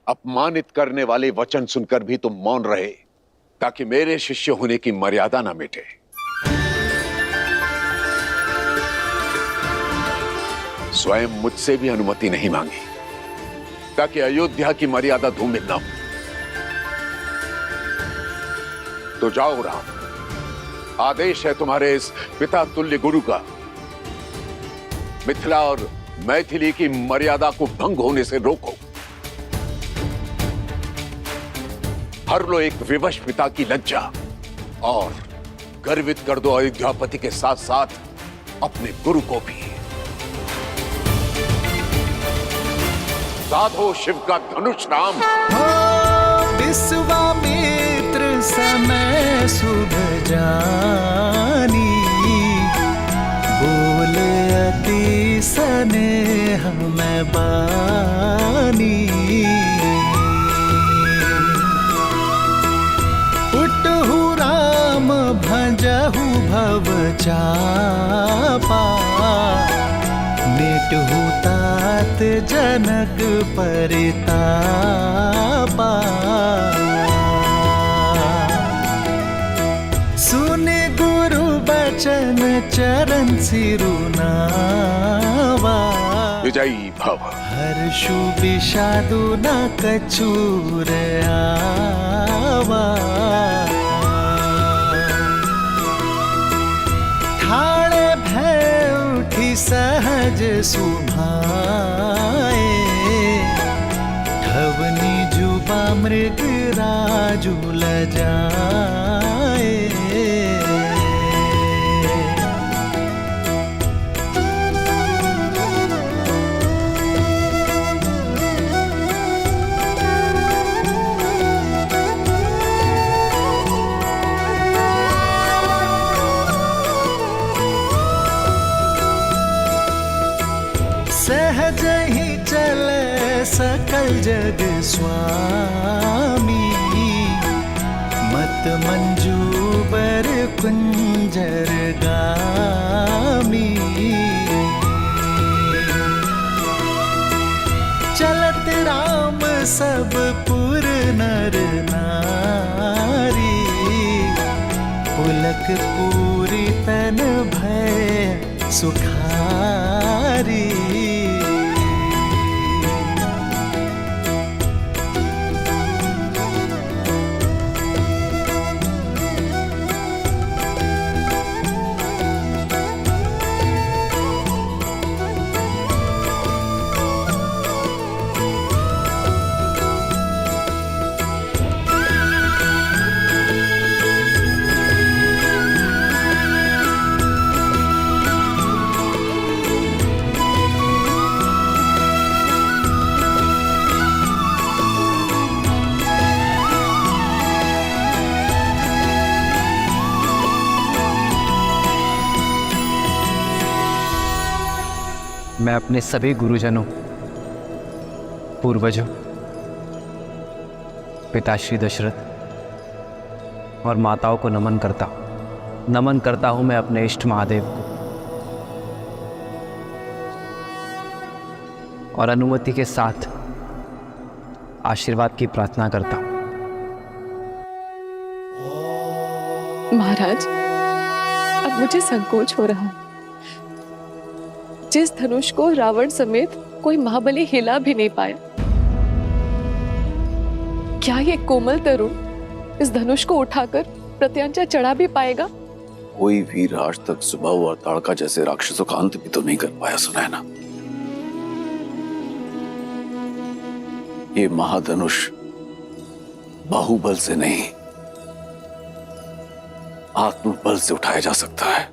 अपमानित करने वाले वचन सुनकर भी तुम मौन रहे, ताकि मेरे शिष्य होने की मर्यादा ना मिटे। स्वयं मुझसे भी अनुमति नहीं मांगी, ताकि अयोध्या की मर्यादा धूमिल ना हो। तो जाओ राम, आदेश है तुम्हारे इस पिता तुल्य गुरु का, मिथिला और मैथिली की मर्यादा को भंग होने से रोको। हर लो एक विवश पिता की लज्जा और गर्वित कर दो अयोध्यापति के साथ साथ अपने गुरु को भी। साधो शिव का धनुष राम। विश्वामित्र समय शुभ जानी, बोले अति स्नेह में बानी। उठहु राम भजहु भव चापा, मिटहु तात जनक परितापा। सुने गुरु बचन चरण सिरुनावा, विजयी भव। हर्षु विषादु न कछुर आवा, ठाणे भय उठी सहज सुभाए, ठवनी जुबा मृग राजु लजाए। सहज ही चले सकल जग स्वामी, मत मंजूबर कुंजर गामी। चलत राम सब पुर नर नारी, पुलक पूरी तन भय सुखारी। मैं अपने सभी गुरुजनों, पूर्वजों, पिताश्री दशरथ और माताओं को नमन करता हूं मैं अपने इष्ट महादेव को, और अनुमति के साथ आशीर्वाद की प्रार्थना करता हूं। महाराज, अब मुझे संकोच हो रहा है। जिस धनुष को रावण समेत कोई महाबली हिला भी नहीं पाया, क्या ये कोमल तरुण इस धनुष को उठाकर प्रत्यांचा चढ़ा भी पाएगा? कोई वीर आज तक सुबह और ताड़का जैसे राक्षसों का अंत भी तो नहीं कर पाया, सुना है ना? ये महाधनुष बाहुबल से नहीं, आत्मबल से उठाया जा सकता है।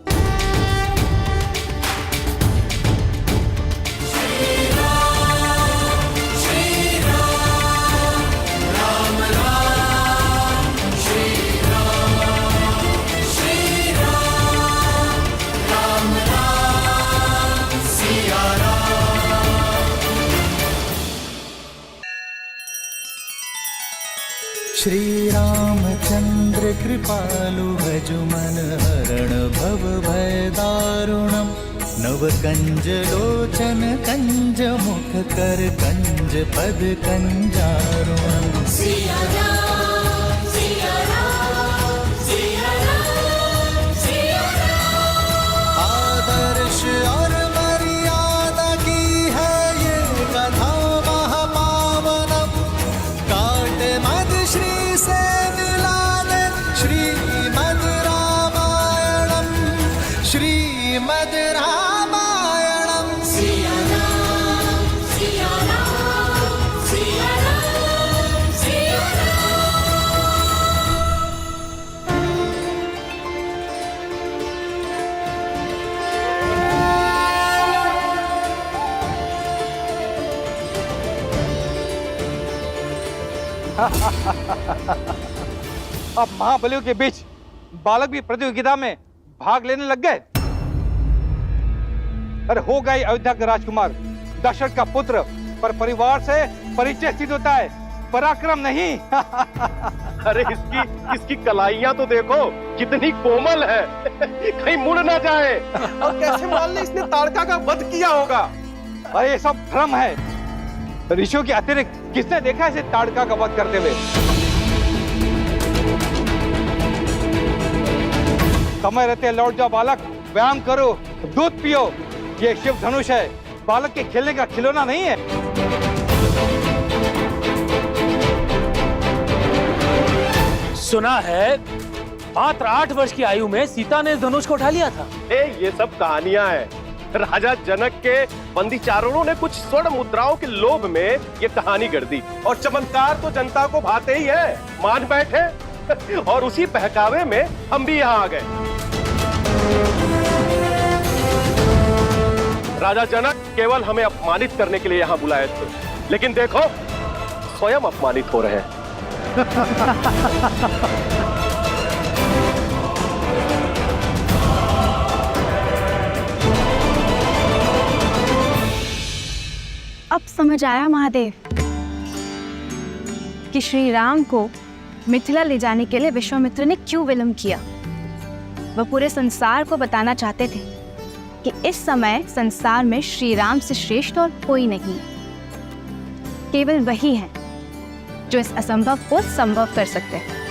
श्री रामचंद्र कृपालु भजु मन हरण भव भय दारुणम, नव कंज लोचन कंज मुख कर कंज पद कंजारुणम। सिया राम, सिया राम, सिया राम, सिया राम। आदर्श और मर्यादा की है ये कथा महापावनम, काट मद श्री से मिला दे श्रीमद् रामायणम, श्रीमद् रामायणम। सिया राम, सिया राम, सिया राम, सिया अब महाबलियों के बीच बालक भी प्रतियोगिता में भाग लेने लग गए। अरे हो गए अयोध्या के राजकुमार, दशरथ का पुत्र, पर परिवार से परिचय सिद्ध होता है, पराक्रम नहीं। अरे इसकी कलाइयां तो देखो कितनी कोमल है, कहीं मुड़ ना जाए। और कैसे मान ले इसने ताड़का का वध किया होगा? अरे ये सब भ्रम है, ऋषियों के अतिरिक्त किसने देखा इसे ताड़का का वध करते हुए? समय रहते लौट जाओ बालक, व्यायाम करो, दूध पियो। ये शिव धनुष है, बालक के खेलने का खिलौना नहीं है। सुना है मात्र 8 वर्ष की आयु में सीता ने इस धनुष को उठा लिया था। ये सब कहानियां हैं। राजा जनक के बंदी चारणों ने कुछ स्वर्ण मुद्राओं के लोभ में ये कहानी गढ़ दी, और चमत्कार तो जनता को भाते ही है, मान बैठे। और उसी बहकावे में हम भी यहाँ आ गए। राजा जनक केवल हमें अपमानित करने के लिए यहाँ बुलाए थे, लेकिन देखो स्वयं अपमानित हो रहे हैं। अब समझ आया महादेव कि श्री राम को मिथिला ले जाने के लिए विश्वामित्र ने क्यों विलंब किया। वह पूरे संसार को बताना चाहते थे कि इस समय संसार में श्री राम से श्रेष्ठ और कोई नहीं, केवल वही है जो इस असंभव को संभव कर सकते हैं।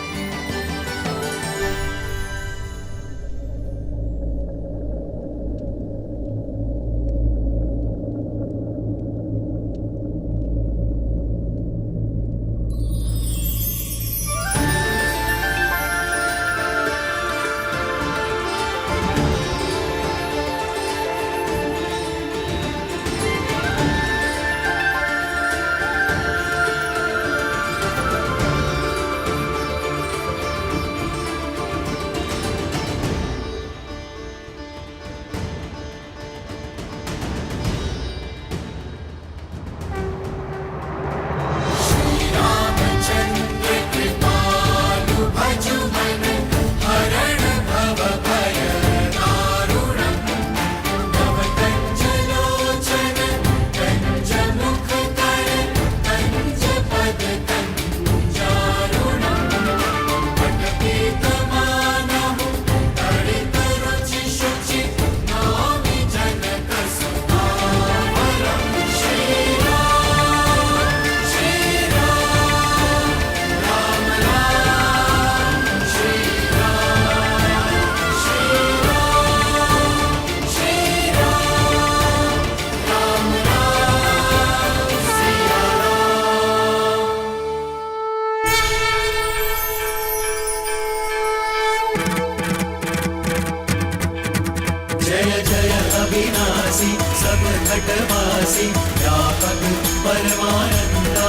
घटवासी व्यापक परमानंदा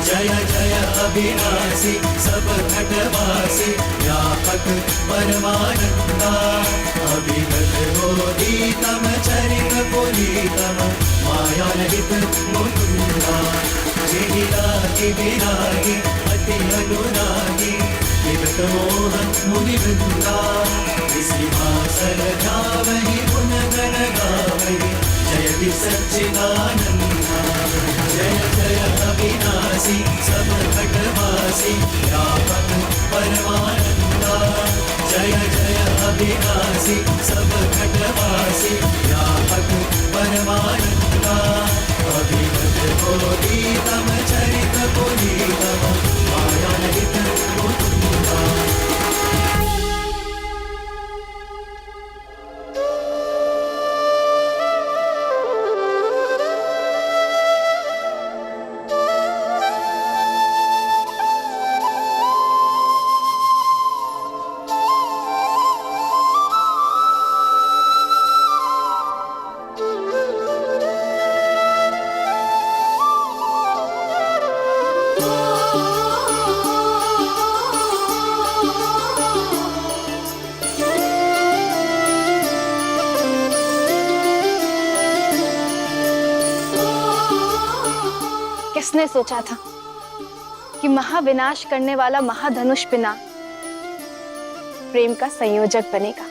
जय जय अविनाशी सब घटवासी व्यापक परमानंदा अविगत बोधितम चरित पुनीतम माया रहित मुकुंदा जिहिरागी विरागी अति अनुरागी विगत मोहन मुनि वृंदा इसी भासर गावहि गुण गण गावहि जयति सच्चिदानंदा जय जय अविनाशी सब घटवासी व्यापक परमानंदा जय जय अविनाशी सब घटवासी व्यापक परमानंदा अभिगत बोधितम चरित पुनीतम माया रहित मुकुंदा। किसने सोचा था कि महाविनाश करने वाला महाधनुष पिनाक प्रेम का संयोजक बनेगा,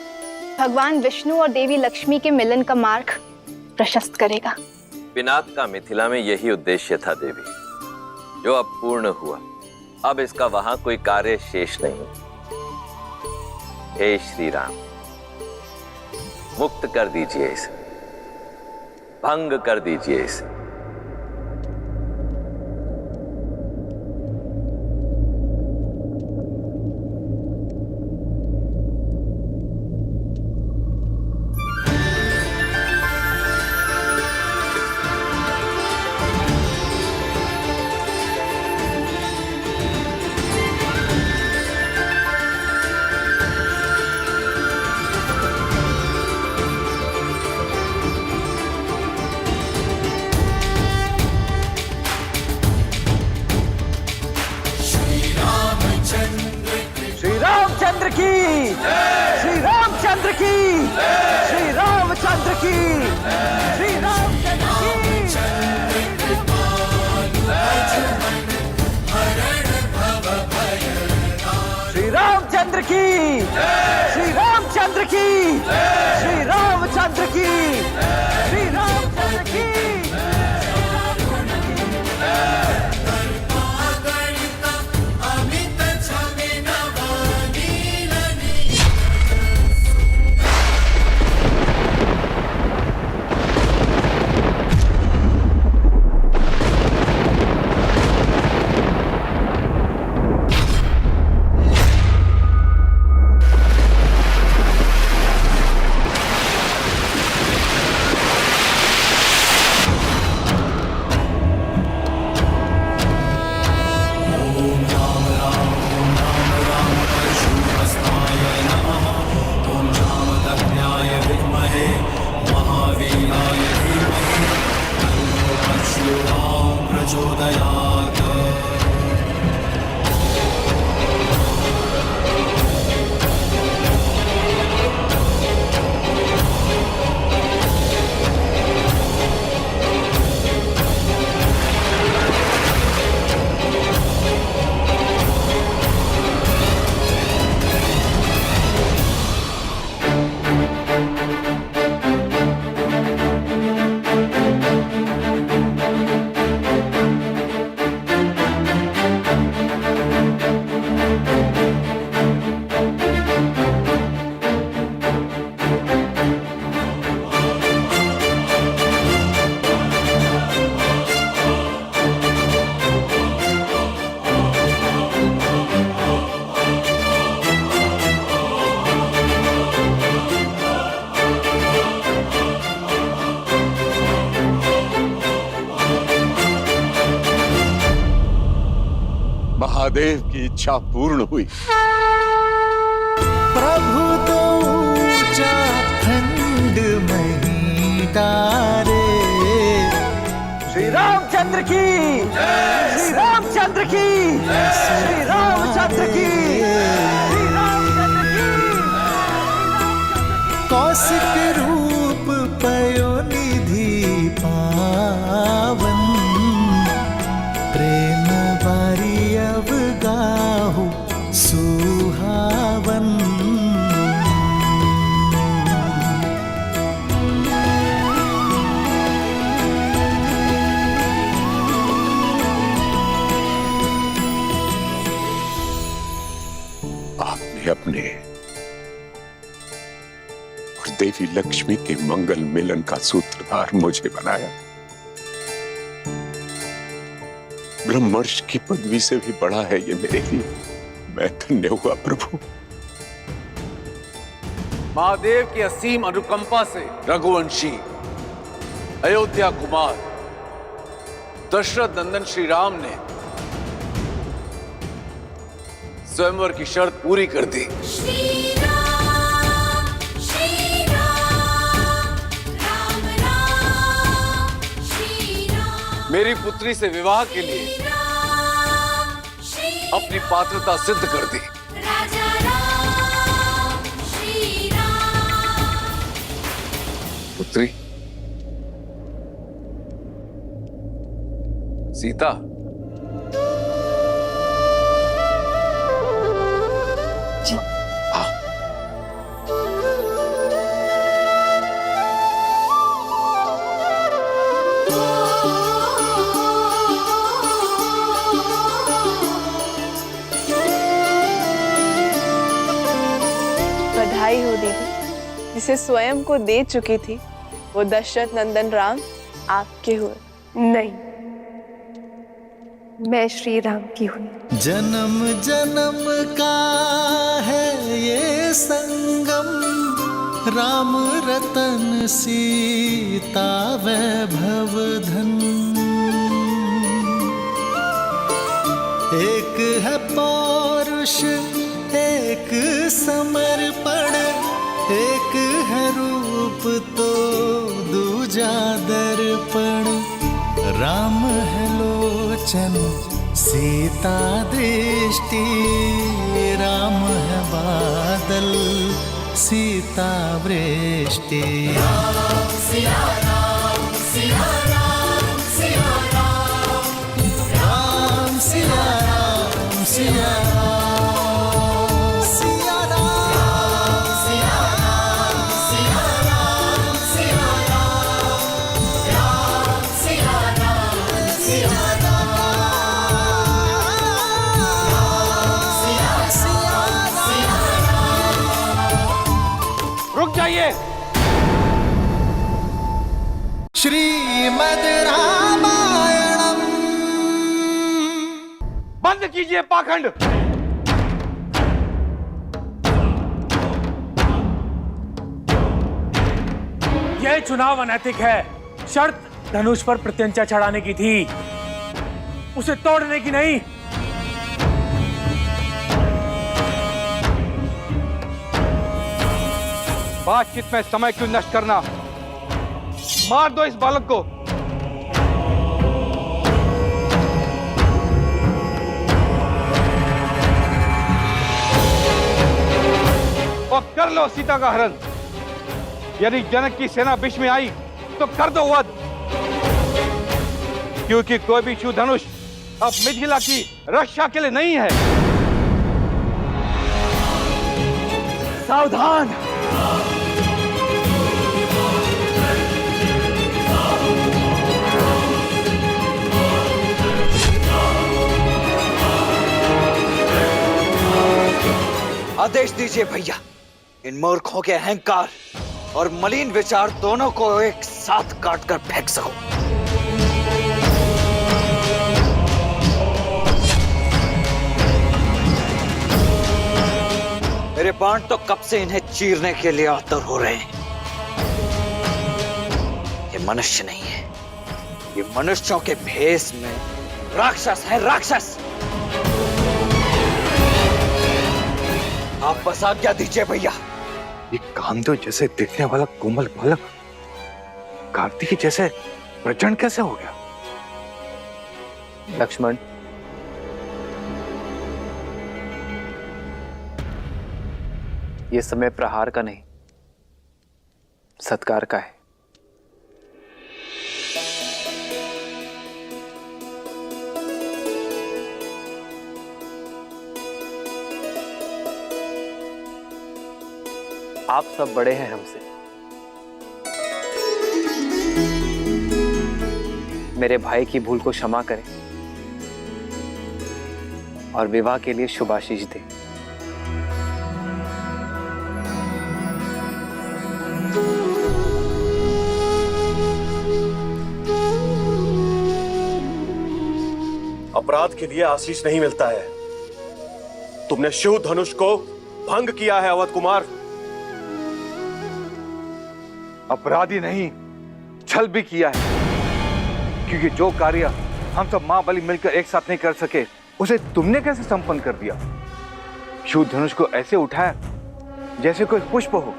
भगवान विष्णु और देवी लक्ष्मी के मिलन का मार्ग प्रशस्त करेगा। पिनाक का मिथिला में यही उद्देश्य था देवी, जो अब पूर्ण हुआ। अब इसका वहां कोई कार्य शेष नहीं। हे श्री राम, मुक्त कर दीजिए इसे, भंग कर दीजिए इसे। रामचंद्र की, श्री रामचंद्र की, श्री रामचंद्र की, श्री रामचंद्र की। श्री रामचंद्र की, श्री रामचंद्र की, श्री रामचंद्र की, श्री रामचंद्र की। महादेव की इच्छा पूर्ण हुई। प्रभु तो ऊंचा खंड नहीं तारे रामचंद्र की, श्री रामचंद्र की, श्री रामचंद्र की, श्री रामचंद्र की। कौशिक रूप पयोनिधि पावन, प्रेम बारी अब गाहु सुहावन। आपने अपने और देवी लक्ष्मी के मंगल मिलन का सूत्रधार मुझे बनाया। ब्रह्मर्षि की पदवी से भी बड़ा है ये मेरे लिए। मैं धन्य हुआ प्रभु। महादेव की असीम अनुकंपा से रघुवंशी अयोध्या कुमार दशरथ नंदन श्री राम ने स्वयंवर की शर्त पूरी कर दी। मेरी पुत्री से विवाह के लिए अपनी पात्रता सिद्ध कर दी। पुत्री सीता, बधाई हो दीदी, जिसे स्वयं को दे चुकी थी वो दशरथ नंदन राम आपके हुए। नहीं, मैं श्री राम की हूँ। जन्म जन्म का है ये संगम, राम रतन सीता वैभव धन। एक है पौरुष एक समर्पण, एक है रूप तो दूजा दर्पण। राम है लोचन सीता दृष्टि, राम है बादल सीता वृष्टि। राम सिया राम सिया राम सिया राम, राम सिया राम सिया राम। श्रीमद् रामायणम। बंद कीजिए पाखंड। यह चुनाव अनैतिक है। शर्त धनुष पर प्रत्यंचा चढ़ाने की थी, उसे तोड़ने की नहीं। बातचीत में समय क्यों नष्ट करना? मार दो इस बालक को। और कर लो सीता का हरण। यदि जनक की सेना बीच में आई तो कर दो वध, क्योंकि कोई भी शिव धनुष अब मिथिला की रक्षा के लिए नहीं है। सावधान। आदेश दीजिए भैया, इन मूर्खों के अहंकार और मलिन विचार दोनों को एक साथ काटकर फेंक सको। मेरे बाण तो कब से इन्हें चीरने के लिए आतुर हो रहे हैं। ये मनुष्य नहीं है, ये मनुष्यों के भेष में राक्षस है, राक्षस। आप बस आज्ञा दीजिए भैया। ये कामदेव जैसे दिखने वाला कोमल बालक कार्तिकी जैसे प्रचंड कैसे हो गया? लक्ष्मण, ये समय प्रहार का नहीं, सत्कार का है। आप सब बड़े हैं हमसे, मेरे भाई की भूल को क्षमा करें और विवाह के लिए शुभाशीष दें। अपराध के लिए आशीष नहीं मिलता है। तुमने शिव धनुष को भंग किया है अवध कुमार। अपराधी नहीं, छल भी किया है, क्योंकि जो कार्य हम सब मां बलि मिलकर एक साथ नहीं कर सके, उसे तुमने कैसे संपन्न कर दिया। शिव धनुष को ऐसे उठाया जैसे कोई पुष्प हो।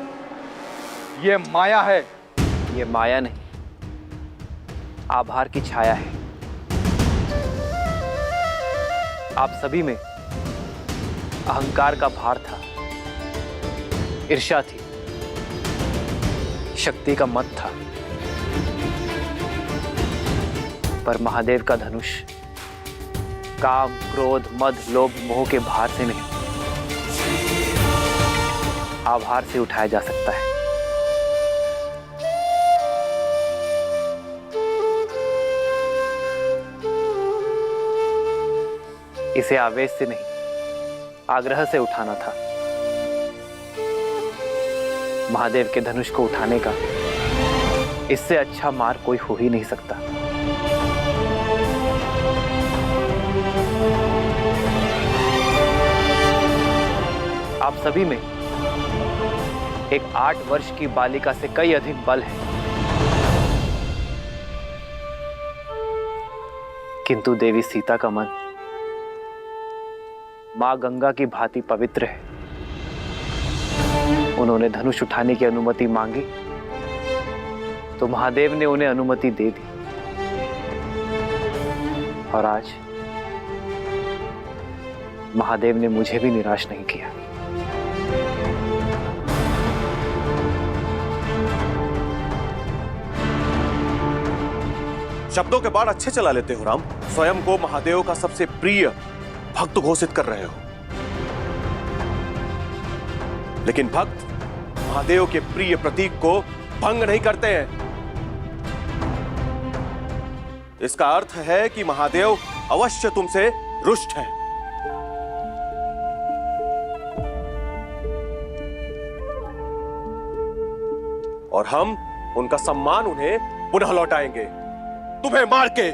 यह माया है। ये माया नहीं, आभार की छाया है। आप सभी में अहंकार का भार था, ईर्ष्या थी, शक्ति का मत था, पर महादेव का धनुष काम, क्रोध, मद, लोभ, मोह के भार से नहीं, आभार से उठाया जा सकता है। इसे आवेश से नहीं, आग्रह से उठाना था। महादेव के धनुष को उठाने का इससे अच्छा मार्ग कोई हो ही नहीं सकता। आप सभी में एक 8 वर्ष की बालिका से कई अधिक बल है, किंतु देवी सीता का मन मां गंगा की भांति पवित्र है। उन्होंने धनुष उठाने की अनुमति मांगी तो महादेव ने उन्हें अनुमति दे दी, और आज महादेव ने मुझे भी निराश नहीं किया। शब्दों के बाण अच्छे चला लेते हो राम। स्वयं को महादेव का सबसे प्रिय भक्त घोषित कर रहे हो, लेकिन भक्त महादेव के प्रिय प्रतीक को भंग नहीं करते हैं। इसका अर्थ है कि महादेव अवश्य तुमसे रुष्ट हैं। और हम उनका सम्मान उन्हें पुनः लौटाएंगे, तुम्हें मार के।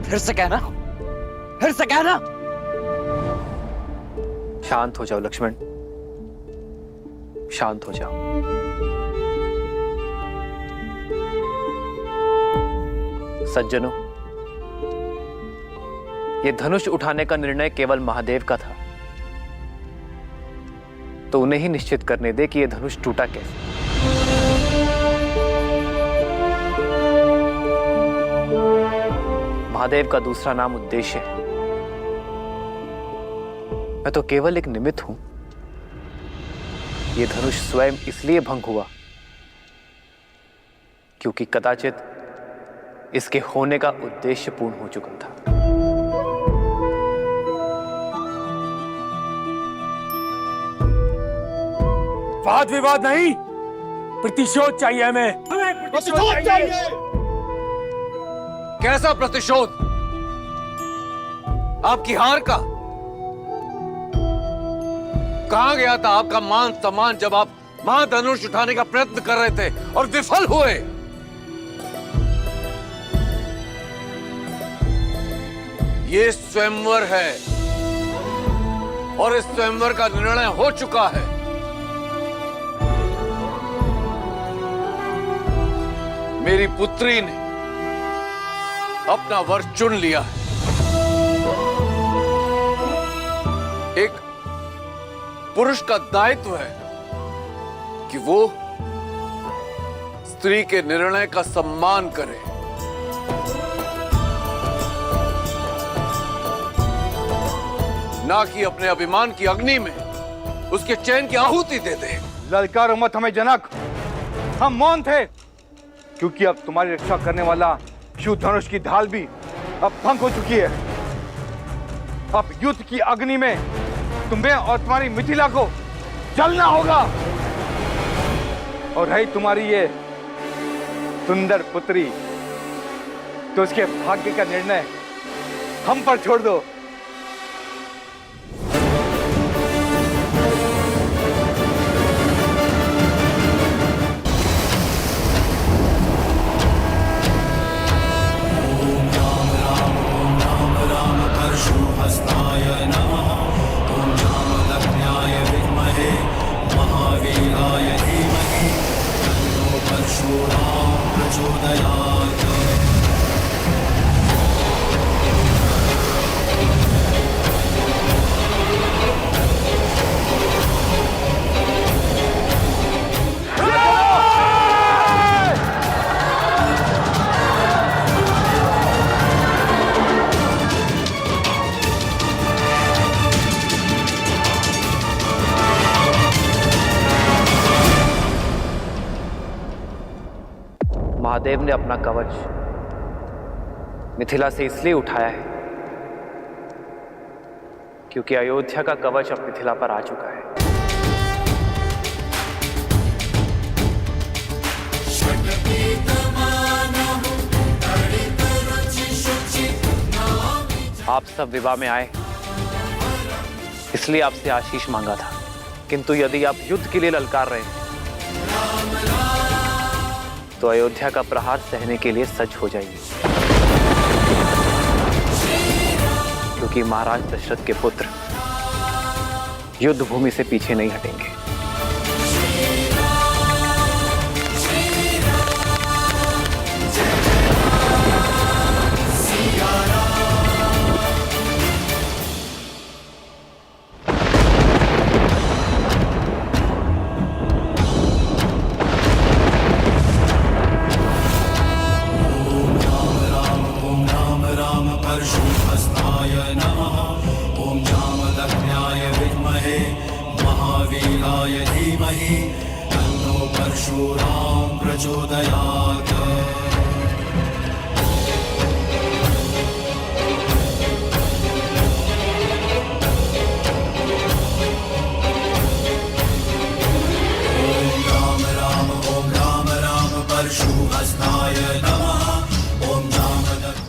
फिर से कहना, फिर से कहना। शांत हो जाओ लक्ष्मण, शांत हो जाओ। सज्जनों, यह धनुष उठाने का निर्णय केवल महादेव का था, तो उन्हें ही निश्चित करने दे कि यह धनुष टूटा कैसे। महादेव का दूसरा नाम उद्देश्य है। मैं तो केवल एक निमित्त हूं। यह धनुष स्वयं इसलिए भंग हुआ क्योंकि कदाचित इसके होने का उद्देश्य पूर्ण हो चुका था। वाद विवाद नहीं, प्रतिशोध चाहिए हमें। प्रतिशोध चाहिए। कैसा प्रतिशोध? आपकी हार का? कहां गया था आपका मान सम्मान जब आप महाधनुष उठाने का प्रयत्न कर रहे थे और विफल हुए? ये स्वयंवर है और इस स्वयंवर का निर्णय हो चुका है। मेरी पुत्री ने अपना वर चुन लिया है। एक पुरुष का दायित्व है कि वो स्त्री के निर्णय का सम्मान करे। ना कि अपने अभिमान की अग्नि में उसके चैन की आहुति दे दे। ललकारो मत हमें जनक, हम मौन थे क्योंकि अब तुम्हारी रक्षा करने वाला शिव धनुष की ढाल भी अब भंग हो चुकी है। अब युद्ध की अग्नि में तुम्हें और तुम्हारी मिथिला को जलना होगा। और रही तुम्हारी ये सुंदर पुत्री, तो उसके भाग्य का निर्णय हम पर छोड़ दो। महादेव ने अपना कवच मिथिला से इसलिए उठाया है क्योंकि अयोध्या का कवच अब मिथिला पर आ चुका है। आप सब विवाह में आए इसलिए आपसे आशीष मांगा था, किंतु यदि आप युद्ध के लिए ललकार रहे हैं तो अयोध्या का प्रहार सहने के लिए सज्ज हो जाइए, क्योंकि महाराज दशरथ के पुत्र युद्ध भूमि से पीछे नहीं हटेंगे।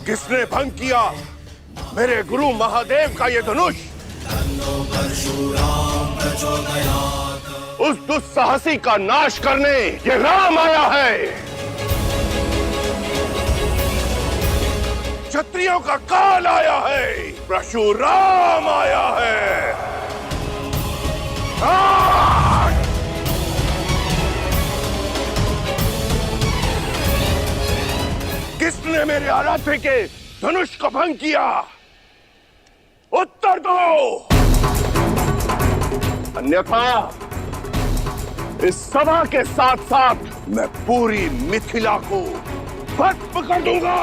किसने भंग किया मेरे गुरु महादेव का ये धनुष? उस दुस्साहसी का नाश करने ये राम आया है। क्षत्रियों का काल आया है, परशुराम आया है। किसने मेरे आराध्य के धनुष को भंग किया? उत्तर दो, अन्यथा इस सभा के साथ साथ मैं पूरी मिथिला को भस्म कर दूंगा।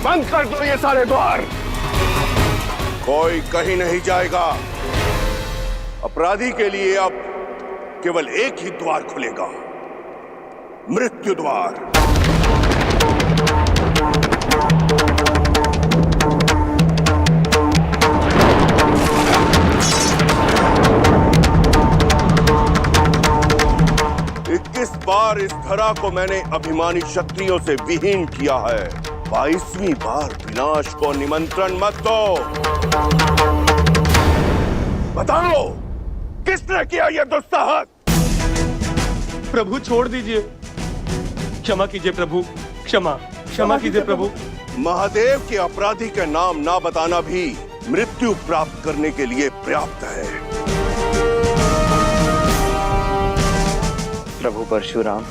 बंद कर दो ये सारे द्वार, कोई कहीं नहीं जाएगा। अपराधी के लिए अब केवल एक ही द्वार खुलेगा, मृत्यु द्वार। इक्कीस बार इस धरा को मैंने अभिमानी क्षत्रियों से विहीन किया है, 22वीं बार विनाश को निमंत्रण मत दो। बताओ किसने किया यह दुस्साहस? प्रभु छोड़ दीजिए, क्षमा कीजिए प्रभु, क्षमा कीजिए प्रभु। महादेव के अपराधी का नाम ना बताना भी मृत्यु प्राप्त करने के लिए पर्याप्त है। प्रभु परशुराम,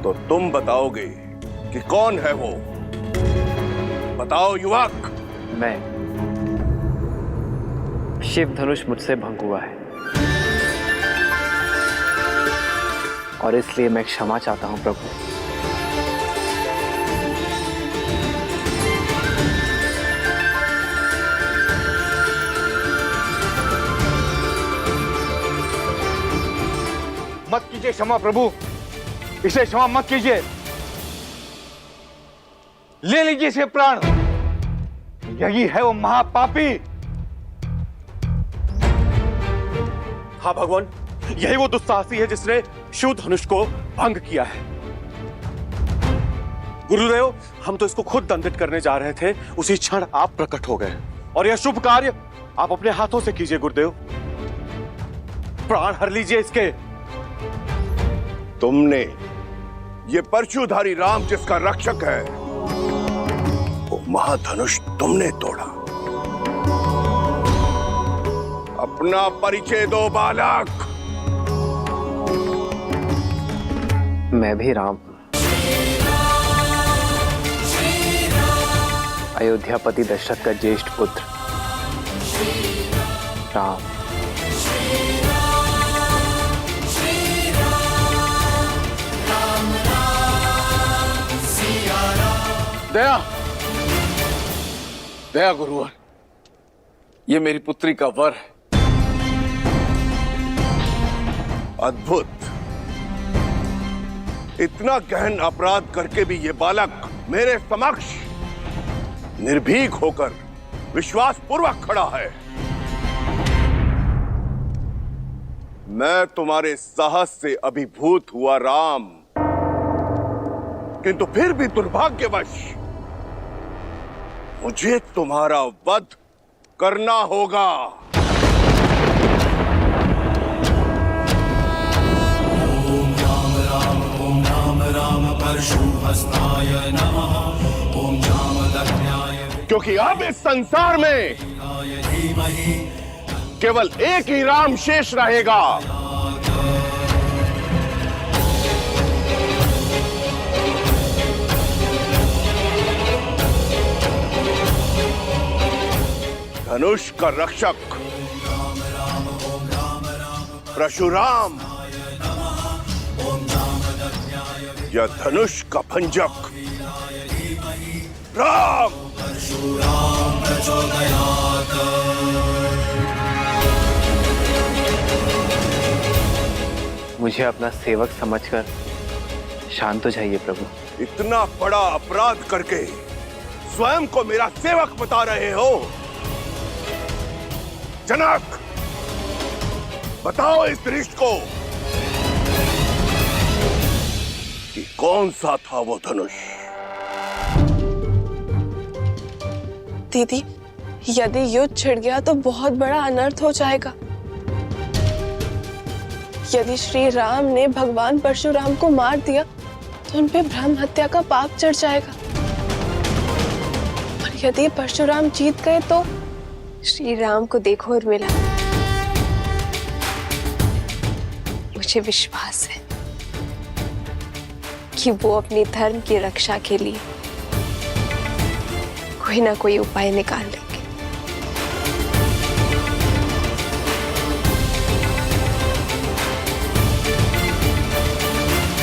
तो तुम बताओगे कि कौन है वो? बताओ युवक। मैं। शिव धनुष मुझसे भंग हुआ है और इसलिए मैं क्षमा चाहता हूं प्रभु। मत कीजिए क्षमा प्रभु, इसे क्षमा मत कीजिए। ले लीजिए इसे प्राण। यही है वो महापापी। हाँ भगवान, यही वो दुस्साहसी है जिसने शिव धनुष को भंग किया है। गुरुदेव, हम तो इसको खुद दंडित करने जा रहे थे, उसी क्षण आप प्रकट हो गए और यह शुभ कार्य आप अपने हाथों से कीजिए गुरुदेव। प्राण हर लीजिए इसके। तुमने, ये परशुधारी राम जिसका रक्षक है, वो महाधनुष तुमने तोड़ा। अपना परिचय दो बालक। मैं भी राम, अयोध्यापति दशरथ का ज्येष्ठ पुत्र राम। दया, दया गुरुवर, ये मेरी पुत्री का वर है। अद्भुत। इतना गहन अपराध करके भी ये बालक मेरे समक्ष निर्भीक होकर विश्वास पूर्वक खड़ा है। मैं तुम्हारे साहस से अभिभूत हुआ राम, किंतु फिर भी दुर्भाग्यवश मुझे तुम्हारा वध करना होगा। ओम राम राम परशुहस्ताय नमः। ओम जामदग्न्याय क्योंकि अब इस संसार में केवल एक ही राम शेष रहेगा। धनुष का रक्षक परशुराम या धनुष का भंजक राम। मुझे अपना सेवक समझकर शांत हो जाइए प्रभु। इतना बड़ा अपराध करके स्वयं को मेरा सेवक बता रहे हो? जनक, बताओ इस दृष्ट को कि कौन सा था वो धनुष? दीदी, यदि युद्ध छिड़ गया तो बहुत बड़ा अनर्थ हो जाएगा। यदि श्री राम ने भगवान परशुराम को मार दिया तो उन पे ब्रह्म हत्या का पाप चढ़ जाएगा, और यदि परशुराम जीत गए तो श्री राम को देखो उर्मिला, मुझे विश्वास है कि वो अपने धर्म की रक्षा के लिए कोई ना कोई उपाय निकाल लेंगे।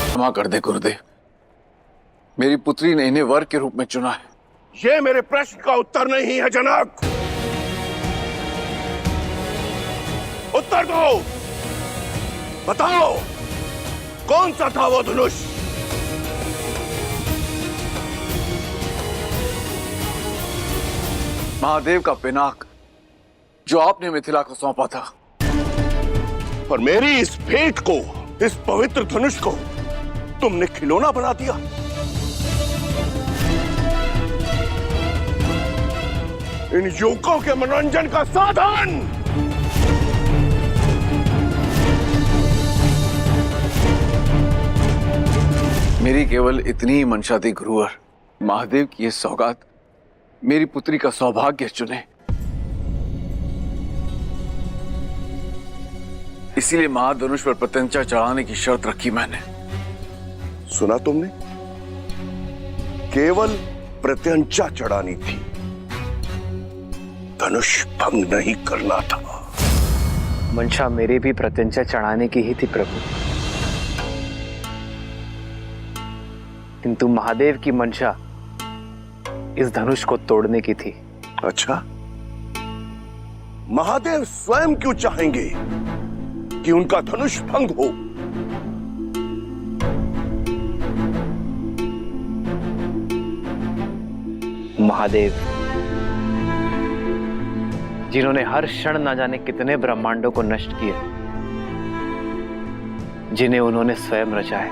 क्षमा कर दे गुरुदेव, मेरी पुत्री ने इन्हें वर के रूप में चुना है। ये मेरे प्रश्न का उत्तर नहीं है जनक। उत्तर दो, बताओ कौन सा था वो धनुष? महादेव का पिनाक, जो आपने मिथिला को सौंपा था। और मेरी इस भेंट को, इस पवित्र धनुष को तुमने खिलौना बना दिया। इन युवकों के मनोरंजन का साधन। मेरी केवल इतनी ही मंशा थी गुरुवर, महादेव की ये सौगात मेरी पुत्री का सौभाग्य चुने। इसीलिए महाधनुष पर प्रत्यंचा चढ़ाने की शर्त रखी मैंने। सुना तुमने? केवल प्रत्यंचा चढ़ानी थी, धनुष भंग नहीं करना था। मंशा मेरी भी प्रत्यंचा चढ़ाने की ही थी प्रभु, किंतु महादेव की मंशा इस धनुष को तोड़ने की थी। अच्छा, महादेव स्वयं क्यों चाहेंगे कि उनका धनुष भंग हो? महादेव जिन्होंने हर क्षण न जाने कितने ब्रह्मांडों को नष्ट किया, जिन्हें उन्होंने स्वयं रचा है,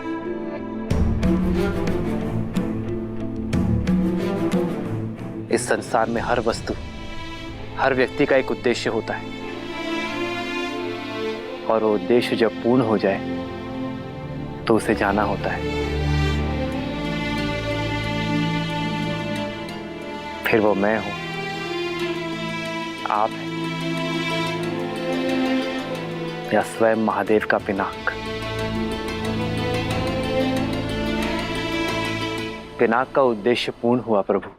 इस संसार में हर वस्तु, हर व्यक्ति का एक उद्देश्य होता है, और वो उद्देश्य जब पूर्ण हो जाए तो उसे जाना होता है। फिर वो मैं हूं, आप हैं, या स्वयं महादेव का पिनाक। पिनाक का उद्देश्य पूर्ण हुआ प्रभु,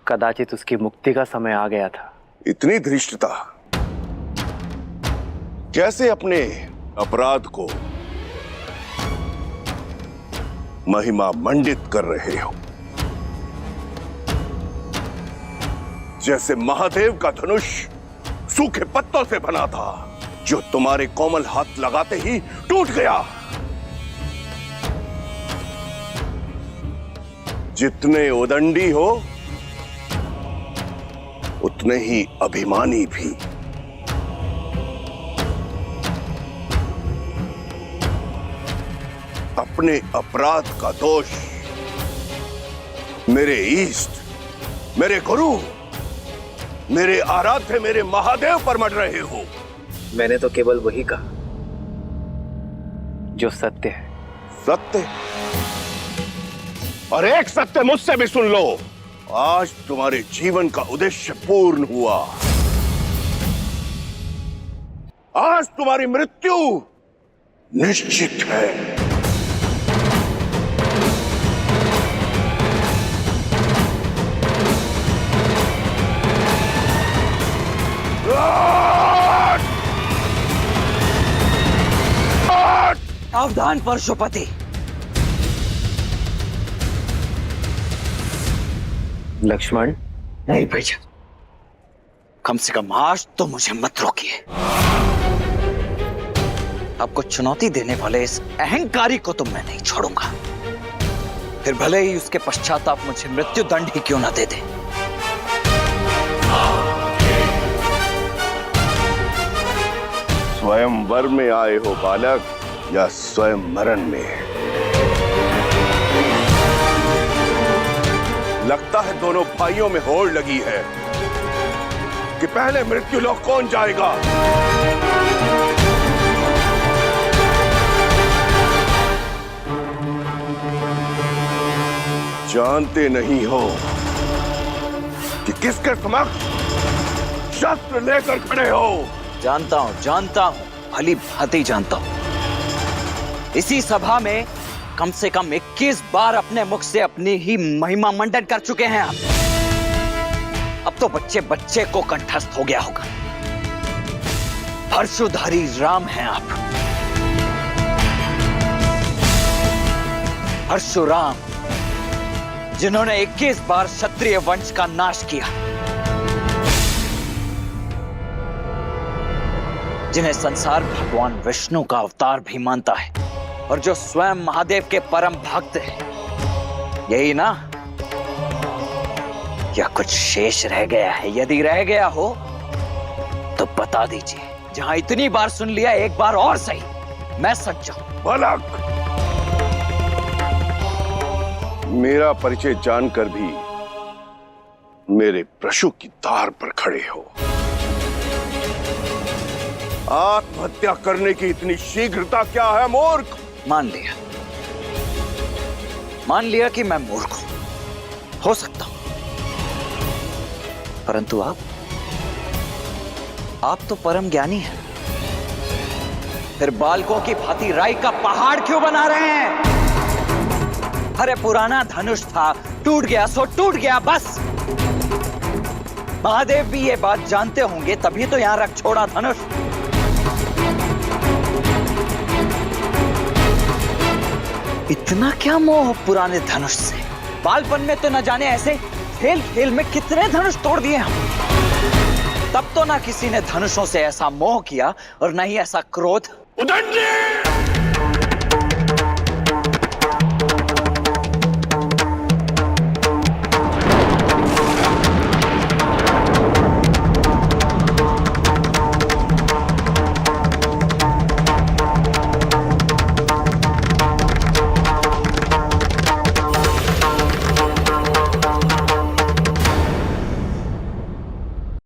कदाचित उसकी मुक्ति का समय आ गया था। इतनी धृष्टता, कैसे अपने अपराध को महिमा मंडित कर रहे हो? जैसे महादेव का धनुष सूखे पत्तों से बना था, जो तुम्हारे कोमल हाथ लगाते ही टूट गया। जितने उदंडी हो उतने ही अभिमानी भी। अपने अपराध का दोष मेरे ईष्ट, मेरे गुरु, मेरे आराध्य, मेरे महादेव पर मढ़ रहे हो। मैंने तो केवल वही कहा जो सत्य है। सत्य? और एक सत्य मुझसे भी सुन लो, आज तुम्हारे जीवन का उद्देश्य पूर्ण हुआ। आज तुम्हारी मृत्यु निश्चित है। सावधान परशुपति, लक्ष्मण। नहीं भैया, कम से कम आज तो मुझे मत रोकिए। आपको चुनौती देने वाले इस अहंकारी को तो मैं नहीं छोड़ूंगा, फिर भले ही उसके पश्चात आप मुझे मृत्यु दंड ही क्यों ना दे दे। स्वयं वर में आए हो बालक, या स्वयं मरण में? लगता है दोनों भाइयों में होड़ लगी है कि पहले मृत्यु लोक कौन जाएगा। जानते नहीं हो कि किसके समक्ष शस्त्र लेकर खड़े हो। जानता हूं, भली भांति जानता हूं। इसी सभा में कम से कम 21 बार अपने मुख से अपनी ही महिमा मंडन कर चुके हैं आप। अब तो बच्चे बच्चे को कंठस्थ हो गया होगा, परशुधारी राम हैं आप। परशुराम, जिन्होंने 21 बार क्षत्रिय वंश का नाश किया, जिन्हें संसार भगवान विष्णु का अवतार भी मानता है, और जो स्वयं महादेव के परम भक्त हैं। यही ना? या कुछ शेष रह गया है? यदि रह गया हो तो बता दीजिए। जहां इतनी बार सुन लिया, एक बार और सही, मैं सच जाऊं। बालक, मेरा परिचय जानकर भी मेरे प्रशु की तार पर खड़े हो। आत्महत्या करने की इतनी शीघ्रता क्या है मूर्ख? मान लिया कि मैं मूर्ख हो सकता हूं, परंतु आप तो परम ज्ञानी हैं। फिर बालकों की भांति राई का पहाड़ क्यों बना रहे हैं? अरे पुराना धनुष था, टूट गया सो टूट गया, बस। महादेव भी ये बात जानते होंगे, तभी तो यहां रख छोड़ा धनुष। इतना क्या मोह पुराने धनुष से? बालपन में तो न जाने ऐसे खेल खेल में कितने धनुष तोड़ दिए हम। तब तो ना किसी ने धनुषों से ऐसा मोह किया और न ही ऐसा क्रोध। उदंडी!